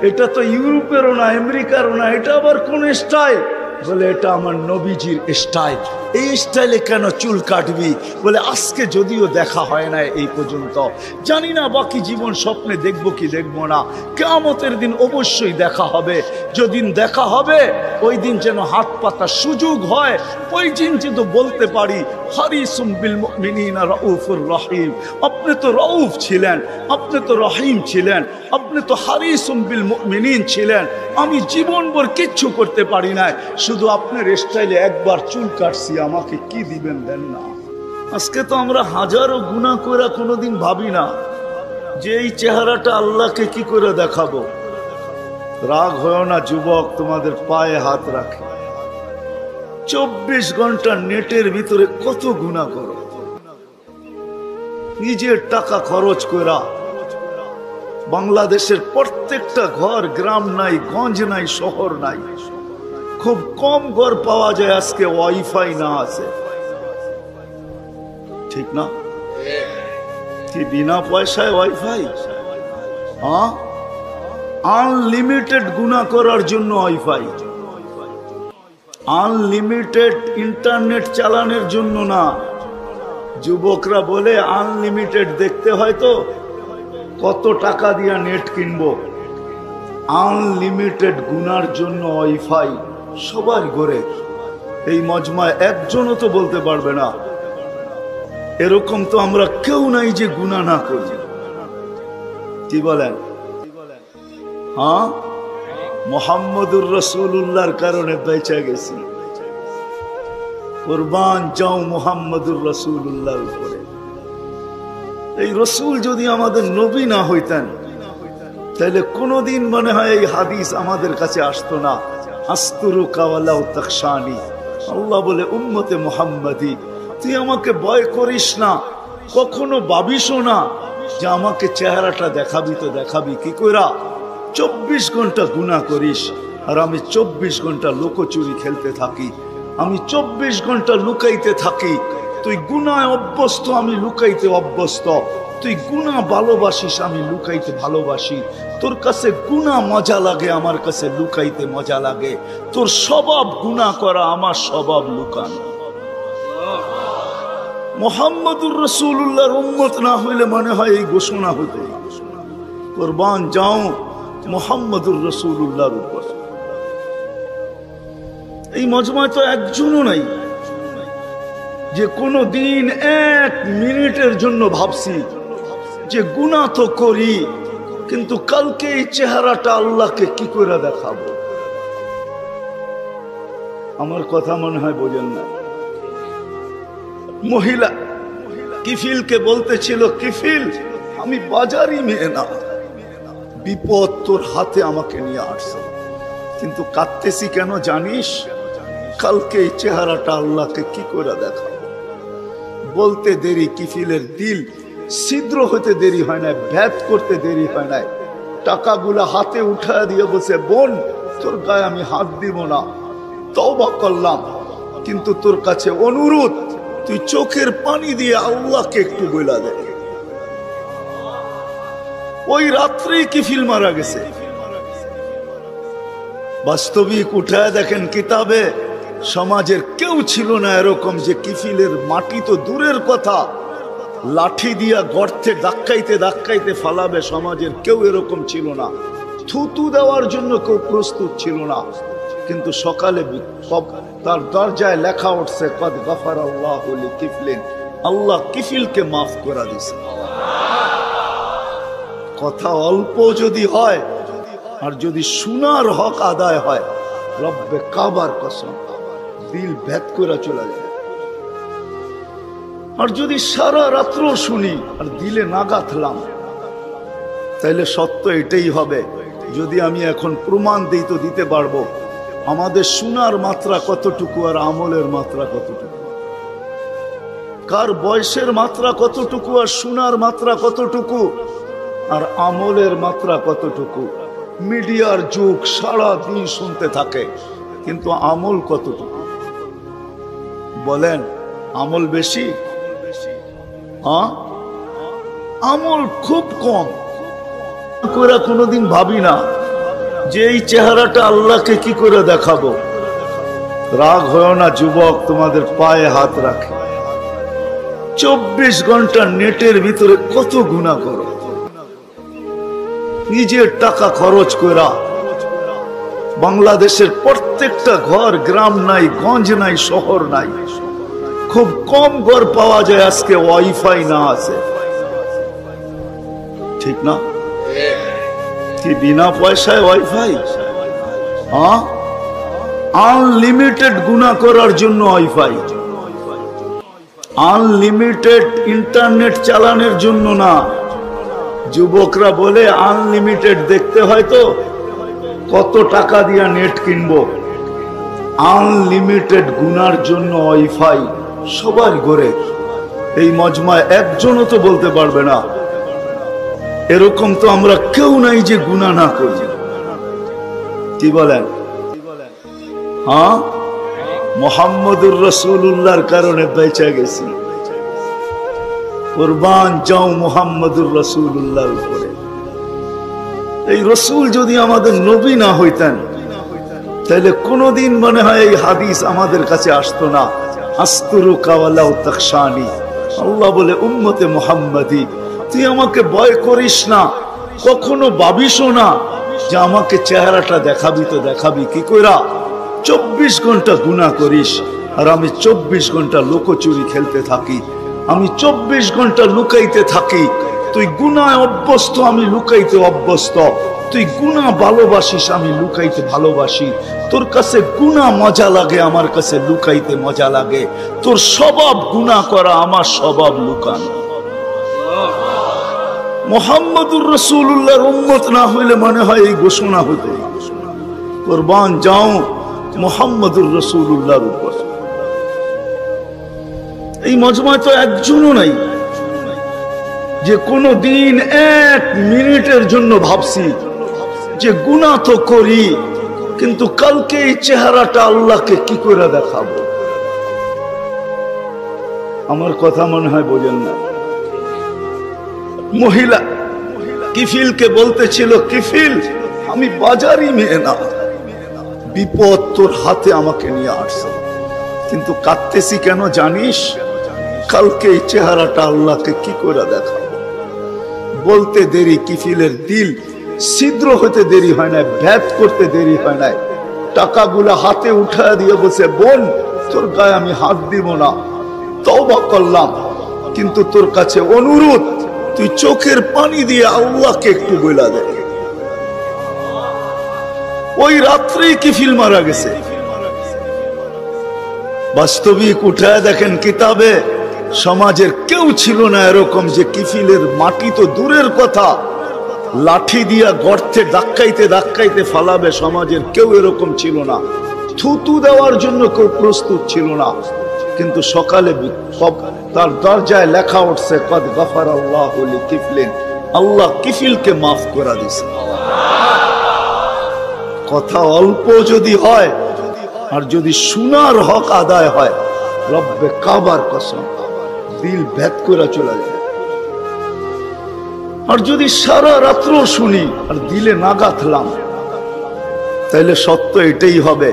এটা তো ইউরোপেরও না, আমেরিকারও না, এটা আবার কোন স্টাইল, বলে এটা আমার নবীজির স্টাইল, এই স্টাইলে কেন চুল কাটবি? বলে আজকে যদিও দেখা হয় না এই পর্যন্ত, জানি না বাকি জীবন স্বপ্নে দেখবো কি দেখবো না, কিয়ামতের দিন অবশ্যই দেখা হবে। যেদিন দেখা হবে ওই দিন যেন হাত পাতার সুযোগ হয়, ওই দিন যেন বলতে পারি হারিসুম বিল মুমিনিনা রাউফুর রহিম। আপনি তো রউফ ছিলেন, আপনি তো রহিম ছিলেন, আপনি তো হারিসুম বিল মুমিনিন ছিলেন। আমি জীবনভর কিচ্ছু করতে পারি না, শুধু আপনার স্টাইলে একবার চুল কাটছি, আমাকে কি দিবেন দেন না। আজকে তো আমরা হাজারো গুনাহ করে কোনোদিন ভাবি না যে এই চেহারাটা আল্লাহকে কি করে দেখাবো। রাগ হয় না যুবক, তোমাদের পায়ে হাত রাখে, 24 ঘন্টা নেটের ভিতরে কত গুনাহ করো, নিজের টাকা খরচ করা। বাংলাদেশের প্রত্যেকটা ঘর, গ্রাম নাই, গঞ্জ নাই, শহর নাই, খুব কম ঘর পাওয়া যায় আজকে ওয়াইফাই না আছে, ঠিক না? কি বিনা পয়সায় ওয়াইফাই? হ্যাঁ, আনলিমিটেড গুনাহ করার জন্য ওয়াইফাই, আনলিমিটেড ইন্টারনেট চালানোর জন্য না। যুবকরা বলে আনলিমিটেড দেখতে হয় তো কত টাকা দিয়া নেট কিনবো, আনলিমিটেড গুনার জন্য ওয়াইফাই সবার ঘরে। এই মজমায় একজনও তো বলতে পারবে না এরকম তো আমরা কেউ নাই যে গুনাহ না করি। কি বলেন? হ্যাঁ, মুহাম্মদুর রাসূলুল্লাহর কারণে বেঁচে গেছি। কুরবান যাও মুহাম্মদুর রাসূলুল্লাহর উপরে। এই রসুল যদি আমাদের নবী না হইতেন তাহলে কোনদিন মনে হয় এই হাদিস আমাদের কাছে আসতো না। আস্তুরু কাওয়ালাউ তাকশানি, আল্লাহ বলে উম্মতে মুহাম্মাদি তুই আমাকে ভয় করিস না, কখনো ভাবিসও না যে আমাকে চেহারাটা দেখাবি। তো দেখাবি কি কইরা? 24 ঘন্টা গুনাহ করিস আর আমি 24 ঘন্টা লোকচুরি খেলতে থাকি, আমি 24 ঘন্টা লুকাইতে থাকি। তুই গুনায় অভ্যস্ত, আমি লুকাইতে অভ্যস্ত। তুই গুনাহ ভালোবাসিস, আমি লুকাইতে ভালোবাসি। তোর কাছে গুনাহ মজা লাগে, আমার কাছে লুকাইতে মজা লাগে। তোর স্বভাব গুনাহ করা, আমার স্বভাব লুকানো। মুহাম্মদুর রাসূলুল্লাহর উম্মত না হইলে মনে হয় এই ঘোষণা হতো, কুরবান যাও মুহাম্মদুর রাসূলুল্লাহর উপর। এই মজমায় তো একজনও নাই যে কোনো দিন 1 মিনিটের জন্য ভাবছি যে গুনাহ তো করি, কিন্তু কালকে এই চেহারাটা আল্লাহকে কি করে দেখাবো। আমার কথা মনে হয় বোঝেন না। মহিলা কিফিলকে বলতেছিল, কিফিল আমি বাজারি মেয়ে না, বিপদ তোর হাতে আমাকে নিয়ে আসছে, কিন্তু কাঁদতেছি কেন জানিস? কালকে এই চেহারাটা আল্লাহকে কি করে দেখাবো। বলতে দেরি কিফিলের দিল ছিদ্র হতে দেরি হয় না, ভেদ করতে দেরি হয় না। টাকাগুলা হাতে উঠায় দিয়ে বসে, বোন তোর গায়ে আমি হাত দিব না, তওবা করলাম, কিন্তু তোর কাছে অনুরোধ তুই চোখের পানি দিয়ে আল্লাহকে একটু বইলা দে। ওই রাত্রেই কিফিল মারা গেছে। বাস্তবিক উঠায় দেখেন কিতাবে, সমাজের কেউ ছিল না এরকম যে কিফিলের মাটি তো দূরের কথা, লাঠি দিয়া গর্তে ধাক্কাইতে ধাক্কাইতে ফালাবে, সমাজের কেউ এরকম ছিল না। থুতু দেওয়ার জন্য কেউ প্রস্তুত ছিল না। কিন্তু সকালে তার দরজায় লেখা উঠছে, কদ গফারাল্লাহু লিকিফলিন, আল্লাহ কিফিলকে মাফ করে দিয়েছে। কথা অল্প যদি হয় আর যদি শোনার হক আদায় হয়, রব্বে কাবার কসম দিল ভেদ করে চলে যায়। আর যদি সারা রাত্র শুনি আর দিলে না গাঁথলাম, তাইলে সত্য এটাই হবে। যদি আমি এখন প্রমাণ দিই তো দিতে পারবো আমাদের শোনার মাত্রা কতটুকু আর আমলের মাত্রা কতটুকু, কার বয়সের মাত্রা কতটুকু আর শোনার মাত্রা কতটুকু আর আমলের মাত্রা কতটুকু। মিডিয়ার যুগ, সারা দিন শুনতে থাকে, কিন্তু আমল কতটুকু বলেন? আমল বেশি? আমল খুব কম। করে কোনোদিন ভাবি না যে এই চেহারাটা আল্লাহকে কি করে দেখাবো। রাগ হয় না যুবক, তোমাদের পায়ে হাত রাখে। 24 ঘন্টা নেটের ভিতরে কত গুনাহ করো, নিজের টাকা খরচ করা। বাংলাদেশের প্রত্যেকটা ঘর, গ্রাম নাই, গঞ্জ নাই, শহর নাই, খুব কম ঘর পাওয়া যায় আজকে ওয়াইফাই না আছে, ঠিক না? কি বিনা পয়সায় ওয়াইফাই? আনলিমিটেড গুনাহ করার জন্য ওয়াইফাই, আনলিমিটেড ইন্টারনেট চালানোর জন্য না। যুবকরা বলে আনলিমিটেড দেখতে হয় তো কত টাকা দিয়া নেট কিনবো। আনলিমিটেড গুনার জন্য ওয়াইফাই সবার ঘরে। এই মজমায় একজনও তো বলতে পারবে না এরকম তো আমরা কেউ নাই যে গুনাহ না করি। কি বলেন? হ্যাঁ, মুহাম্মদুর রাসূলুল্লাহর কারণে বেঁচে গেছি। কুরবান যাও মুহাম্মদুর রাসূলুল্লাহর উপরে। এই রসুল যদি আমাদের নবী না হইতেন তাহলে কোনদিন মনে হয় এই হাদিস আমাদের কাছে আসতো না। আস্তুরু কাওয়ালাউ তাকশানি, আল্লাহ বলে উম্মতে মুহাম্মাদি তুই আমাকে ভয় করিস না, কখনো ভাবিসও না যে আমাকে চেহারাটা দেখাবি। তো দেখাবি কি কইরা? 24 ঘন্টা গুনাহ করিস আর আমি 24 ঘন্টা লোকচুরি খেলতে থাকি, আমি 24 ঘন্টা লুকাইতে থাকি। তুই গুনায় অভ্যস্ত, আমি লুকাইতে অভ্যস্ত। তুই গুনাহ ভালোবাসিস, আমি লুকাইতে ভালোবাসি। তোর কাছে গুনাহ মজা লাগে, আমার কাছে লুকাইতে মজা লাগে। তোর স্বভাব গুনাহ করা, আমার স্বভাব লুকানো। মুহাম্মদুর রাসূলুল্লাহর উম্মত না হইলে মনে হয় এই ঘোষণা হতো, কুরবান যাও মুহাম্মদুর রাসূলুল্লাহর উপর। এই মজমায় তো একজনও নাই যে কোনো দিন এক মিনিটের জন্য ভাবছি যে গুনাহ তো করি, কিন্তু কালকে এই চেহারাটা আল্লাহকে কি করে দেখাবো। আমার কথা মনে হয় বোঝেন না। মহিলা কিফিলকে বলতেছিল, কিফিল আমি বাজারি মেয়ে না, বিপদ তোর হাতে আমাকে নিয়ে আসছে, কিন্তু কাঁদতেছি কেন জানিস? কালকে এই চেহারাটা আল্লাহকে কি করে দেখাবো। বলতে দেরি কিফিলের দিল ছিদ্র হতে দেরি হয় না, ভ্যাপ করতে দেরি হয় না। টাকাগুলা হাতে উঠায় দিয়ে বলছে, বোন তোর গায়ে আমি হাত দিব না, তওবা করলাম, কিন্তু তোর কাছে অনুরোধ তুই চোখের পানি দিয়ে আল্লাহকে একটু বইলা দে। ওই রাত্রেই কিফিল মারা গেছে। বাস্তবিক উঠায় দেখেন কিতাবে, সমাজের কেউ ছিল না এরকম যে কিফিলের মাটি তো দূরের কথা, লাঠি দিয়া গর্তে ধাক্কাইতে ধাক্কাইতে ফালাবে, সমাজের কেউ এরকম ছিল না। থুতু দেওয়ার জন্য কেউ প্রস্তুত ছিল না। কিন্তু সকালে তার দরজায় লেখা উঠছে, কদ গফারাল্লাহু লিকিফলিন, আল্লাহ কিফিলকে মাফ করে দিয়েছে। কথা অল্প যদি হয় আর যদি শোনার হক আদায় হয়, রব্বে কাবার কসম দিল ভেদ করে চলে যায়। আর যদি সারা রাত্র শুনি আর দিলে না গাঁথলাম, তাহলে সত্য এটাই হবে।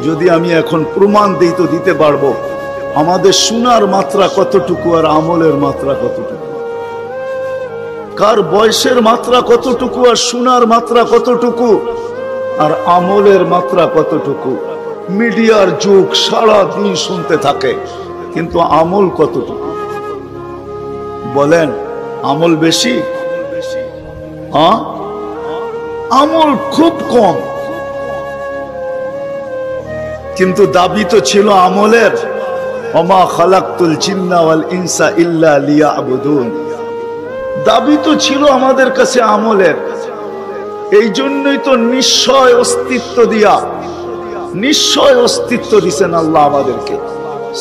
যদি আমি এখন প্রমাণ দিই তো দিতে পারবো আমাদের শোনার মাত্রা কতটুকু আর আমলের মাত্রা কতটুকু, কার বয়সের মাত্রা কতটুকু আর শোনার মাত্রা কতটুকু আর আমলের মাত্রা কতটুকু। মিডিয়ার যুগ, সারা দিন শুনতে থাকে, কিন্তু আমল কতটুকু বলেন? আমল বেশি? আমল খুব কম, কিন্তু দাবি তো ছিল আমলের। ওমা খালাকতুল জিন্না ওয়াল ইনসা ইল্লা লিয়াবুদুন, দাবি তো ছিল আমাদের কাছে আমলের। এই জন্যই তো নিশ্চয় অস্তিত্ব দিয়া, নিশ্চয় অস্তিত্ব দিছেন আল্লাহ আমাদেরকে।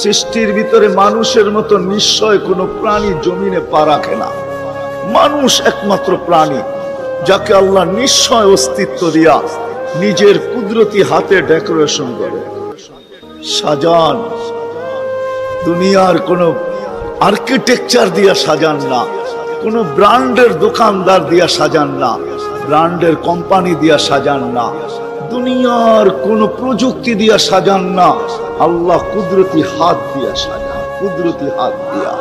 সৃষ্টির ভিতরে মানুষের মতো নিশ্চয় কোনো প্রাণী জমিনে পা রাখে না। মানুষ একমাত্র প্রাণী যাকে আল্লাহ নিশ্চয় অস্তিত্ব দিয়া নিজের কুদরতি হাতে ডেকোরেশন করে সাজান। দুনিয়ার কোন আর্কিটেকচার দিয়া সাজান না, কোন ব্র্যান্ডের দোকানদার দিয়া সাজান না, ব্র্যান্ডের কোম্পানি দিয়া সাজান না, দুনিয়ার কোন প্রযুক্তি দিয়া সাজান না। আল্লাহ কুদরতি হাত দিয়া সাজান, কুদরতি হাত দিয়া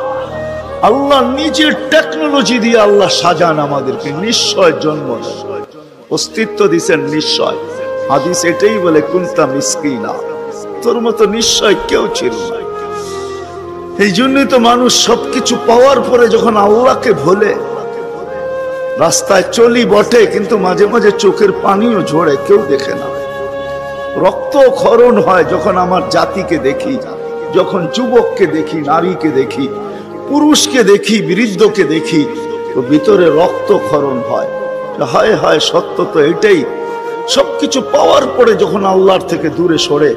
আল্লাহ নিজের টেকনোলজি দিয়ে আল্লাহ সাজান আমাদেরকে। নিশ্চয় জন্ম অস্তিত্ব দিছেন নিশ্চয়। হাদিস এটাই বলে, কুনতা মিসকিনা, তোর মতো নিশ্চয় কেউ ছিল না। এই জন্যই তো মানুষ সবকিছু পাওয়ার পরে যখন আল্লাহকে ভোলে, রাস্তায় চলি বটে কিন্তু মাঝে মাঝে চোখের পানিও ঝরে, কেউ দেখে না। রক্ত ক্ষরণ হয় যখন আমার জাতিকে দেখি, যখন যুবককে দেখি, নারীকে দেখি, পুরুষকে দেখি, বৃদ্ধকে দেখি, তো ভিতরে রক্ত ক্ষরণ হয়। হায় হায়, সত্য তো এটাই। সবকিছু পাওয়ার পরে যখন আল্লাহর থেকে দূরে সরে,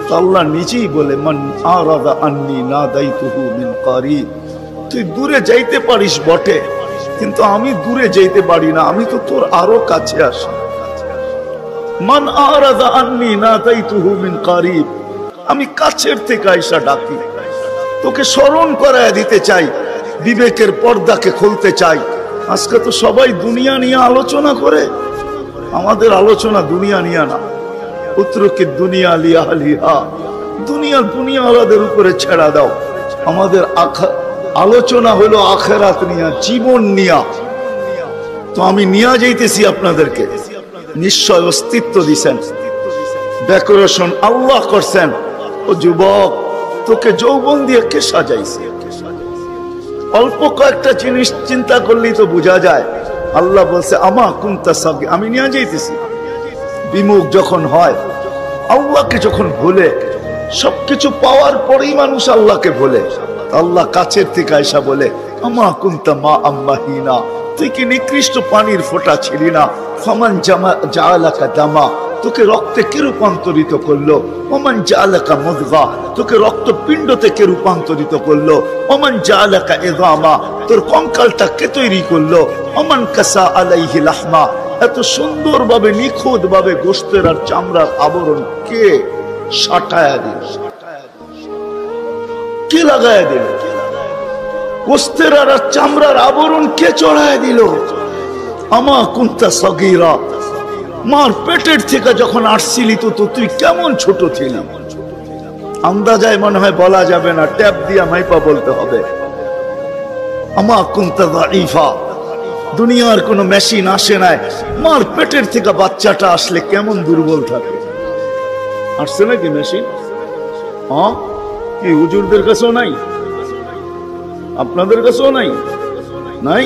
তো আল্লাহ নিজেই বলে, মান আরাদা আন্নি নাদাইতুহু মিন কারিব, তুই দূরে যাইতে পারিস বটে, কিন্তু আমি দূরে যাইতে পারি না, আমি তো তোর আরো কাছে আসি। মান আরাদা আন্নি নাদাইতুহু মিন কারিব, আমি কাছের থেকে আইসা ডাকি, তোকে স্মরণ করায় দিতে চাই, বিবেকের পর্দাকে খুলতে চাই। আজকে তো সবাই দুনিয়া নিয়ে আলোচনা করে, আমাদের আলোচনা দুনিয়া নিয়ে না। উত্তরকে দুনিয়া লিয়া লিহা, দুনিয়া দুনিয়াওয়ালাদের উপরে ছেড়া দাও। আমাদের আলোচনা হলো আখেরাত নিয়া, জীবন নিয়া। তো আমি নিয়ে যাইতেছি আপনাদেরকে। নিশ্চয় অস্তিত্ব দিছেন, ডেকোরেশন আল্লাহ করছেন। ও যুবক, তোকে যৌবন দিয়ে কে সাজাইছে? অল্প কয়েকটা জিনিস চিন্তা করলেই তো বোঝা যায়। আল্লাহ বলছে, আমা কুনতা সাগি, আমি নিয়ে যাইতেছি। বিমুখ যখন হয়, আল্লাহকে যখন ভুলে, সবকিছু পাওয়ার পরেই মানুষ আল্লাহকে ভুলে, আল্লাহ কাছের থেকে আয়সা বলে, আমা কুনতা মা আম্মাহিনা, তুই কি নিকৃষ্ট পানির ফোঁটা ছিলি না? ফামান জাআলাকা দামা, তোকে রক্তে কে রূপান্তরিত করলো? ওমান জাআলাকা মুদগা, তোকে রক্তপিণ্ড থেকে রূপান্তরিত করলো। ওমান জাআলাকা ইযামা, তোর কঙ্কালটা কে তৈরি করলো? ওমান কাসা আলাইহি লাহমা, এত সুন্দরভাবে নিখুঁত ভাবে গোশতের আর চামড়ার আবরণ কে সাটায়া দিল? কে লাগায়া দিল? গোশতের আর চামড়ার আবরণ কে চড়ায়া দিল? আমা কুনতা সগীরা, মার পেটের থেকে যখন আসছিলি তো তুই কেমন ছোট ছিলি? আন্দাজায় মনে হয় বলা যাবে না, ট্যাপ দিয়া মাইপা বলতে হবে। আমা কুনতা দাঈফা, দুনিয়ার কোনো মেশিন আসে নাই, মার পেটের থেকে বাচ্চাটা আসলে কেমন দুর্বল থাকে। আসছে নাকি মেশিন? হ্যাঁ, কি হুজুরদের কাছেও নাই? আপনাদের কাছেও নাই? নাই?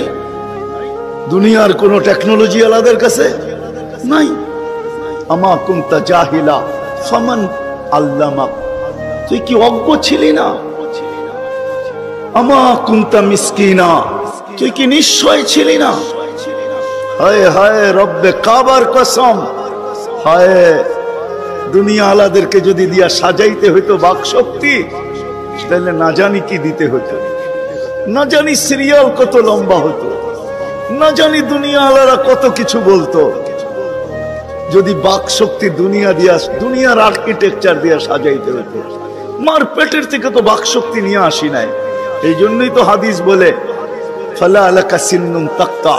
দুনিয়ার কোন টেকনোলজি আলাদের কাছে নাই। আমা কুনতা জাহিলা ফামান আল্লামাক, তুই কি অজ্ঞ ছিলি না? আমা কুনতা মিসকিনা, তুই কি নিশ্চয় ছিলি না? হায় হায় রব্বে কাবার কসম, হায় দুনিয়া আলাদেরকে যদি দিয়া সাজাইতে হইতো বাক শক্তি, তাহলে না জানি কি দিতে হতো, না জানি সিরিয়াল কত লম্বা হতো, না জানি দুনিয়া আলারা কত কিছু বলতো। যদি বাক শক্তি দুনিয়া দিয়া, দুনিয়ার আর্কিটেকচার দিয়া সাজাইতে হতো। মার পেটের থেকে তো বাক শক্তি নিয়ে আসি নাই। এই জন্যই তো হাদিস বলে ফালা আলাকা সিন্নুন তাক্তা,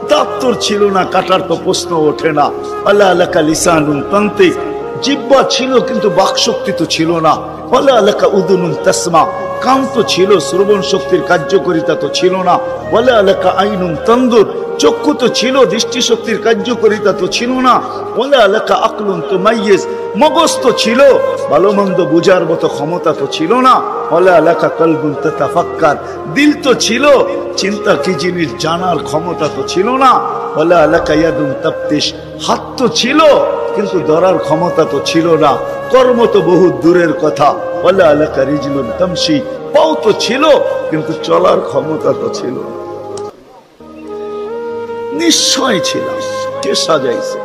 দাঁত তোর ছিল না, কাটার তো প্রশ্ন ওঠে না। ফালা আলাকা লিসানুন তান্তিক, জিহ্বা ছিল কিন্তু বাক শক্তি তো ছিল না। ফালা আলাকা উদুনুন তাসমা, কান তো ছিল, শ্রবণ শক্তির কার্যকারিতা তো ছিল না। ওয়ালা আলাকা আইনুন তানদুর, চক্ষু তো ছিল, দৃষ্টি শক্তির কার্যকারিতা তো ছিল না। ওয়ালা আলাকা আকলুন তুমাইয়িজ, মগজ তো ছিল, ভালো মন্দ বুঝার মতো ক্ষমতা তো ছিল না। ওয়ালা আলাকা কলবুন তাতাফাক্কার, দিল তো ছিল, চিন্তা কি জিনিস জানার ক্ষমতা তো ছিল না। ওয়ালা আলাকা ইয়াদুন তাফতিশ, হাত তো ছিল কিন্তু ধরার ক্ষমতা তো ছিল না। কর্ম তো বহু দূরের কথা। ওয়ালা আলাকা রিজলুন তামশি, পাও তো ছিল কিন্তু চলার ক্ষমতা তো ছিল না। নিশ্চয় ছিলাম। কে সাজাইছে?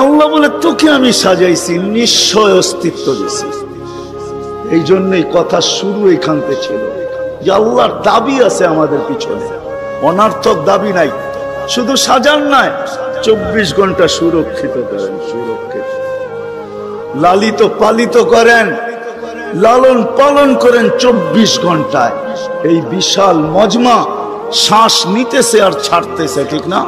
আল্লাহ বলে তোকে আমি সাজাইছি, নিশ্চয় অস্তিত্ব দিছি। এই জন্যই কথা শুরু এখান থেকে ছিল যে আল্লাহর দাবি আছে আমাদের পিছনে, অনর্থক দাবি নাই। শুধু সাজান নাই, 24 ঘন্টা সুরক্ষিত করেন, সুরক্ষিত লালিত পালিত করেন, লালন পালন করেন 24 ঘন্টায়। এই বিশাল মজমা শ্বাস নিতেছে আর ছাড়তেছে, ঠিক না?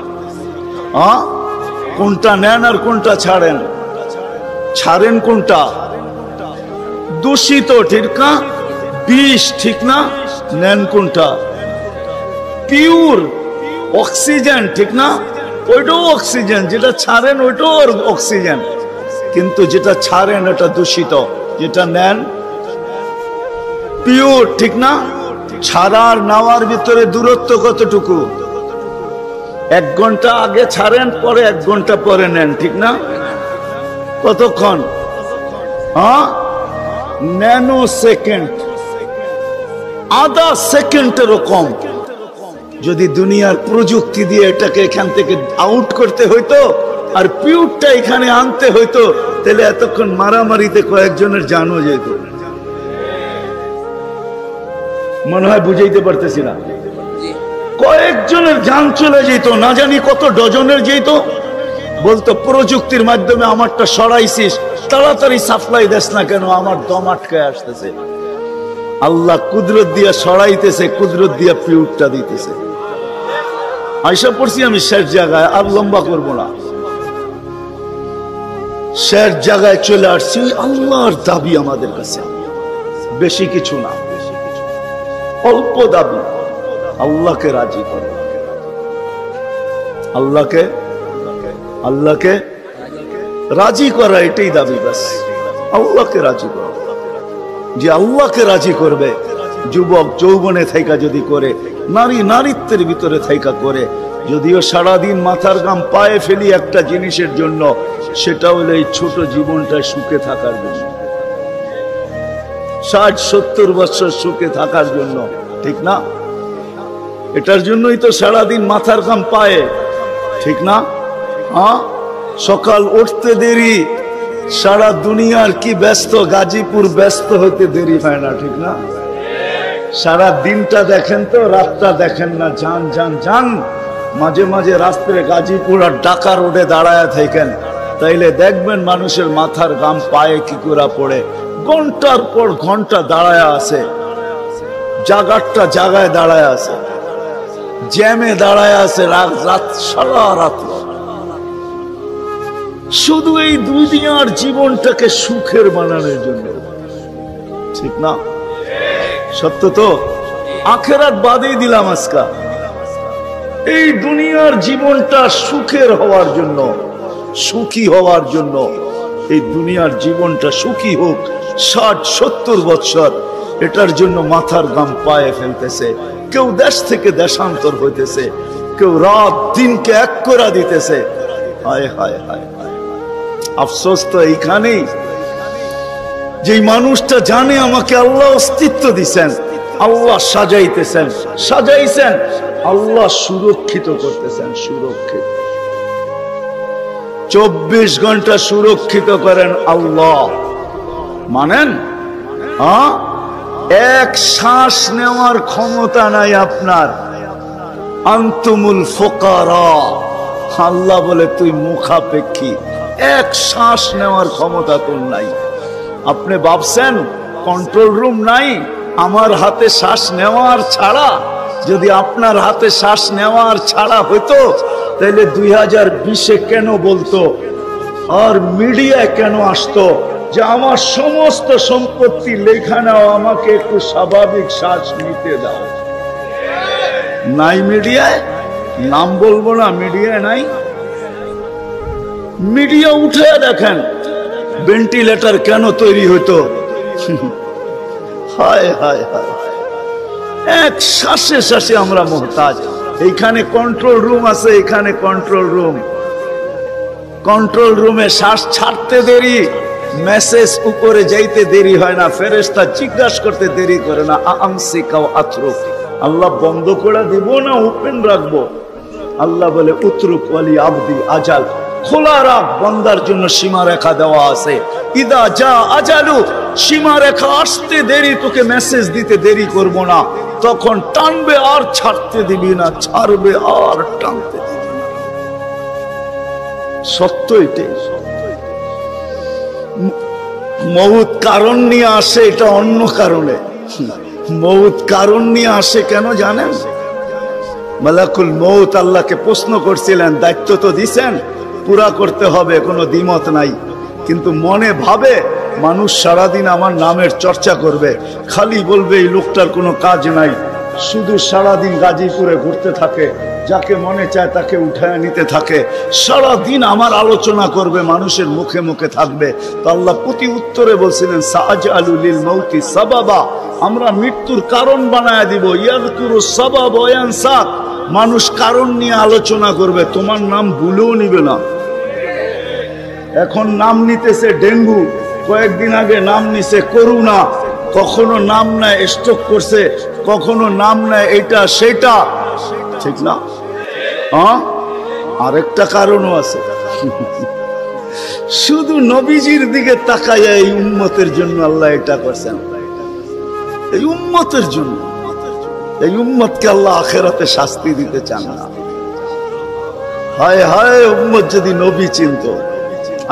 কোনটা নেন আর কোনটা ছাড়েন? ছাড়েন কোনটা? দূষিত, ঠিক না? বিষ, ঠিক না? নেন কোনটা? পিওর অক্সিজেন, ঠিক না? ওইটাও অক্সিজেন, যেটা ছাড়েন ওইটাও অক্সিজেন। কিন্তু যেটা ছাড়েন এটা দূষিত, যেটা নেন পিওর, ঠিক না? ছাড়ার নেওয়ার ভিতরে দূরত্ব কতটুকু? 1 ঘন্টা আগে ছাড়েন, পরে 1 ঘন্টা পরে নেন, ঠিক না? কতক্ষণ? ন্যানো সেকেন্ড, আধা সেকেন্ডেরও কম। যদি দুনিয়ার প্রযুক্তি দিয়ে এটাকে এখান থেকে আউট করতে হইতো আর পিওরটা এখানে আনতে হইতো, তাহলে এতক্ষণ মারামারিতে কয়েকজনের জানও যেত। মনে হয় বুঝাইতে পারতেছি না? কয়েকজনের জান চলে যেত, না জানি কত ডজনের যেত। বলতো প্রযুক্তির মাধ্যমে আমারটা সরাইছিস, তাড়াতাড়ি সাপ্লাই দেস না কেন, আমার দম আটকায় আসতেছে। আল্লাহ কুদরত দিয়া সরাইতেছে, কুদরত দিয়া পিউরটা দিতেছে। আইসা পড়ছি আমি শেষ জায়গায়, আর লম্বা করবো না। শেষ জায়গায় চলে আসছি। আল্লাহর দাবি আমাদের কাছে বেশি কিছু না, অল্প দাবি। আল্লাহকে রাজি করো, আল্লাহকে রাজি করা, এটাই দাবি। বাস আল্লাহকে রাজি করো। যে আল্লাহকে রাজি করবে, যুবক যৌবনে থাইকা যদি করে, নারী নারীত্বের ভিতরে থাইকা করে, যদিও সারাদিন মাথার ঘাম পায়ে ফেলি একটা জিনিসের জন্য, সেটা হলো এই ছোট জীবনটায় সুখে থাকার জন্য, 60-70 বছর সুখে থাকার জন্য, ঠিক না? এটার জন্যই তো সারাদিন মাথার ঘাম পায়ে, ঠিক না? হ্যাঁ, সকাল উঠতে দেরি, সারা দুনিয়ার কি ব্যস্ত, গাজীপুর ব্যস্ত হতে দেরি হয় না, ঠিক না? সারা দিনটা দেখেন তো, রাতটা দেখেন না। যান যান যান, মাঝে মাঝে রাস্তায় গাজীপুর আর ঢাকা রোডে দাঁড়ায় থাকেন, তাইলে দেখবেন মানুষের মাথার ঘাম পায়ে কি করে পড়ে। ঘন্টার পর ঘন্টা দাঁড়ায় আছে, জাগারটা জাগায় দাঁড়ায় আছে, জ্যামে দাঁড়ায় আছে, রাত সারা রাত, শুধু এই দুনিয়ার জীবনটাকে সুখের বানানোর জন্য, ঠিক না? সত্য তো? আখেরাত বাদেই দিলাম আজকা, এই দুনিয়ার জীবনটা সুখের হওয়ার জন্য, সুখী হওয়ার জন্য। এই দুনিয়ার জীবনটা সুখী হোক 60-70 বছর, এটার জন্য মাথার ঘাম পায়ে ফেলতেছে। কেউ দেশ থেকে দেশান্তর হইতেছে, কেউ রাত দিনকে এক করে দিতেছে। হায় হায় হায় হায়, আফসোস তো এইখানেই, যে মানুষটা জানে আমাকে আল্লাহ অস্তিত্ব দিছেন, আল্লাহ সাজাইতেছেন, সাজাইছেন, আল্লাহ সুরক্ষিত করতেছেন, সুরক্ষিত 24 ঘন্টা সুরক্ষিত করেন আল্লাহ। মানেন? হ্যাঁ, এক শ্বাস নেওয়ার ক্ষমতা নাই আপনার। আনতুমুল ফুকারা, আল্লাহ বলে তুই মুখাপেক্ষী, এক শ্বাস নেওয়ার ক্ষমতা তোর নাই। আপনি ভাবছেন কন্ট্রোল রুম নাই? আমার হাতে শ্বাস নেওয়ার ছাড়া, যদি আপনার হাতে শ্বাস নেওয়ার ছাড়া হইতো, তাহলে 2020-এ কেন বলতো, আর মিডিয়ায় কেন আসতো যে আমার সমস্ত সম্পত্তি লেখা নাও, আমাকে একটু স্বাভাবিক শ্বাস নিতে দাও? নাই মিডিয়ায়, নাম বলবো না, মিডিয়ায় নাই। মিডিয়া উঠে দেখেন ভেন্টিলেটর কেন তৈরি হতো। হায় হায় হায়, এক শ্বাসে শ্বাসে আমরা মুহতাজ। এইখানে কন্ট্রোল রুম আছে, এখানে কন্ট্রোল রুম, কন্ট্রোল রুমে শ্বাস ছাড়তে দেরি, মেসেজ উপরে যাইতে দেরি হয় না, ফেরেশতা জিজ্ঞাসা করতে দেরি করে না, আমসিকাও আতরুক, আল্লাহ বন্ধ করে দিব না ওপেন রাখবো? আল্লাহ বলে উতরুক ওয়ালি আবদি আজাল, খোলা রাখ, বান্দার জন্য সীমা রেখা দেওয়া আছে। ইদা যা আজালু, সীমা রেখা আসতে দেরি, তোকে মেসেজ দিতে দেরি করব না, তখন টানবে আর ছাড়তে দিবি না, ছাড়বে আর টানতে দিবি না। সত্য এটাই। মউত কারণ নিয়ে আসে, এটা অন্য কারণে। মউত কারণ নিয়ে আসে কেন জানেন? মালাকুল মউত আল্লাহকে প্রশ্ন করছিলেন, দায়িত্ব তো দিছেন, পুরা করতে হবে, কোনো দ্বিমত নাই, কিন্তু মনে ভাবে মানুষ সারাদিন আমার নামের চর্চা করবে, খালি বলবে এই লোকটার কোনো কাজ নাই, শুধু সারাদিন গাজীপুরে ঘুরতে থাকে, যাকে মনে চায় তাকে উঠায় নিতে থাকে, সারাদিন আমার আলোচনা করবে, মানুষের মুখে মুখে থাকবে। তো আল্লাহ প্রতি উত্তরে বলছিলেন, সাআজআলু লিল মাউতি সাবাবা, আমরা মৃত্যুর কারণ বানায় দিব। ইয়াযকুরু সাবাব ওয়া ইয়ানসাক, মানুষ কারণ নিয়ে আলোচনা করবে, তোমার নাম ভুলেও নিবে না। এখন নাম নিতেছে ডেঙ্গু, কয়েকদিন আগে নাম নিছে করোনা, কখনো নাম নেয় স্ট্রোক করছে, কখনো নাম নেয় এটা সেটা, ঠিক না? হ্যাঁ, আরেকটা কারণও আছে। শুধু নবীজির দিকে তাকায়, এই উম্মতের জন্য আল্লাহ এটা করছেন, এই উম্মতের জন্য। এই উম্মতকে আল্লাহ আখিরাতে শাস্তি দিতে চান না। হায় হায়, উম্মত যদি নবী চিনত।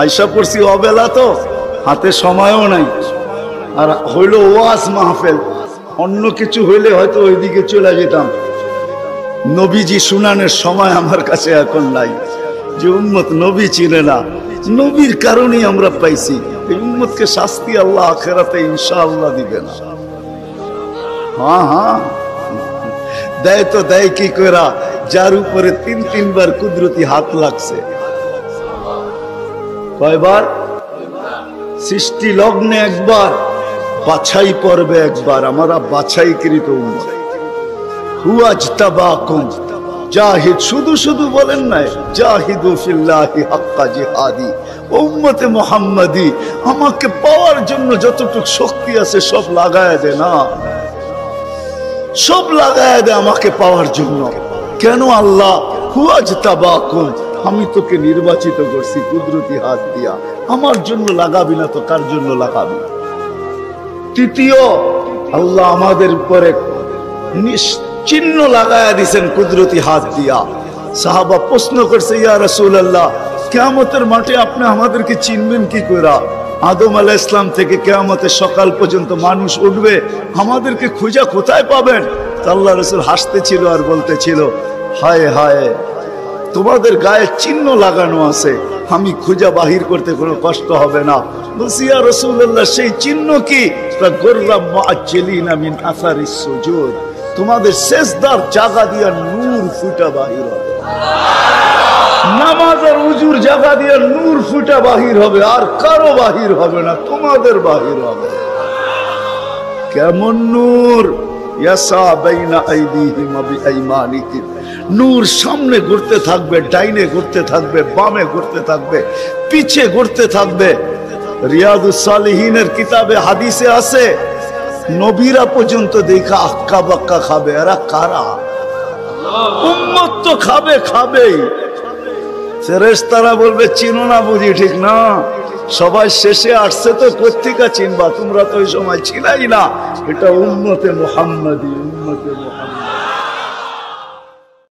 আয়সা পড়ছি অবেলা, তো হাতে সময়ও নাই, আর হইল ওয়াজ মাহফিল, অন্য কিছু হইলে হয়তো ওইদিকে চলে যেতাম। নবীজি শুনানের সময় আমার কাছে এখন নাই। যে উম্মত নবী চিনে না, নবীর কারণেই আমরা পাইছি। এই উম্মতকে শাস্তি আল্লাহ আখিরাতে ইনশাআল্লাহ দিবে না। হ্যাঁ হ্যাঁ, দেয় তো দেয় কি করা, যার উপরে 3 বার কুদরতি হাত লাগছে। কয়বার? সৃষ্টি লগ্নে একবার, বাছাই পর্বে একবার। আমরা বাছাইকৃত উম্মত। হুয়াজতাবাকুম, জাহিদ, শুধু শুধু বলেন নাই, জাহিদু ফিল্লাহি হাক্কা জিহাদি, উম্মতে মুহাম্মাদি, আমাকে পাওয়ার জন্য যতটুকু শক্তি আছে সব লাগায় দে না। সব লাগায় দেয় আমাকে পাওয়ার জন্য। কেন আল্লাহ? হুয়াজতাবাকুম, আমি তোকে নির্বাচিত করছি কুদরতি হাত দিয়া, আমার জন্য লাগাবি না তো কার জন্য লাগাবি? তৃতীয়, আল্লাহ আমাদের উপরে চিহ্ন লাগায়া দিছেন কুদরতি হাত দিয়া। সাহাবা প্রশ্ন করছে, ইয়া রাসূলুল্লাহ, কিয়ামতের মাঠে আপনি আমাদেরকে চিনবেন কি করে? আদম আলাইহিস সালাম থেকে কিয়ামতের সকাল পর্যন্ত মানুষ উঠবে, আমাদেরকে খুঁজে কোথায় পাবেন? আল্লাহ রাসূল হাসতেছিল আর বলতেছিল, হায় হায়, তোমাদের গায়ে চিহ্ন লাগানো আছে, আমি খুঁজে বাহির করতে কোনো কষ্ট হবে না। বলছি, ইয়া রাসূলুল্লাহ, সেই চিহ্ন কি? গুররাম মুআজ্জিলিনা মিন আসারিস সুজুদ, তোমাদের সেজদার জায়গা দিয়া নূর ফুটা বাহির হবে, নামাজ আর উজুর জায়গা দিয়া নূর ফুটা বাহির হবে, আর কারো বাহির হবে না, তোমাদের বাহির হবে। কেমন নূর? ইয়াসা বাইনা আইদিহিম ওয়া বিআইমানিহিম, নূর সামনে ঘুরতে থাকবে, ডাইনে ঘুরতে থাকবে, বামে ঘুরতে থাকবে, পিছে ঘুরতে থাকবে। রিয়াদুস সালিহিনের কিতাবে হাদিসে আছে, নবীরা পর্যন্ত দেখা আক্কা বাক্কা খাবে। এরা কারা? উম্মত তো খাবে, খাবেই। ফেরেশতারা বলবে, চিনো না বুঝি? ঠিক না, সবাই শেষে আসছে তো কোত্থেকে চিনবা? তোমরা তো ওই সময় ছিলাই না। এটা উম্মতে মুহাম্মাদি, উম্মতে মুহাম্মাদ।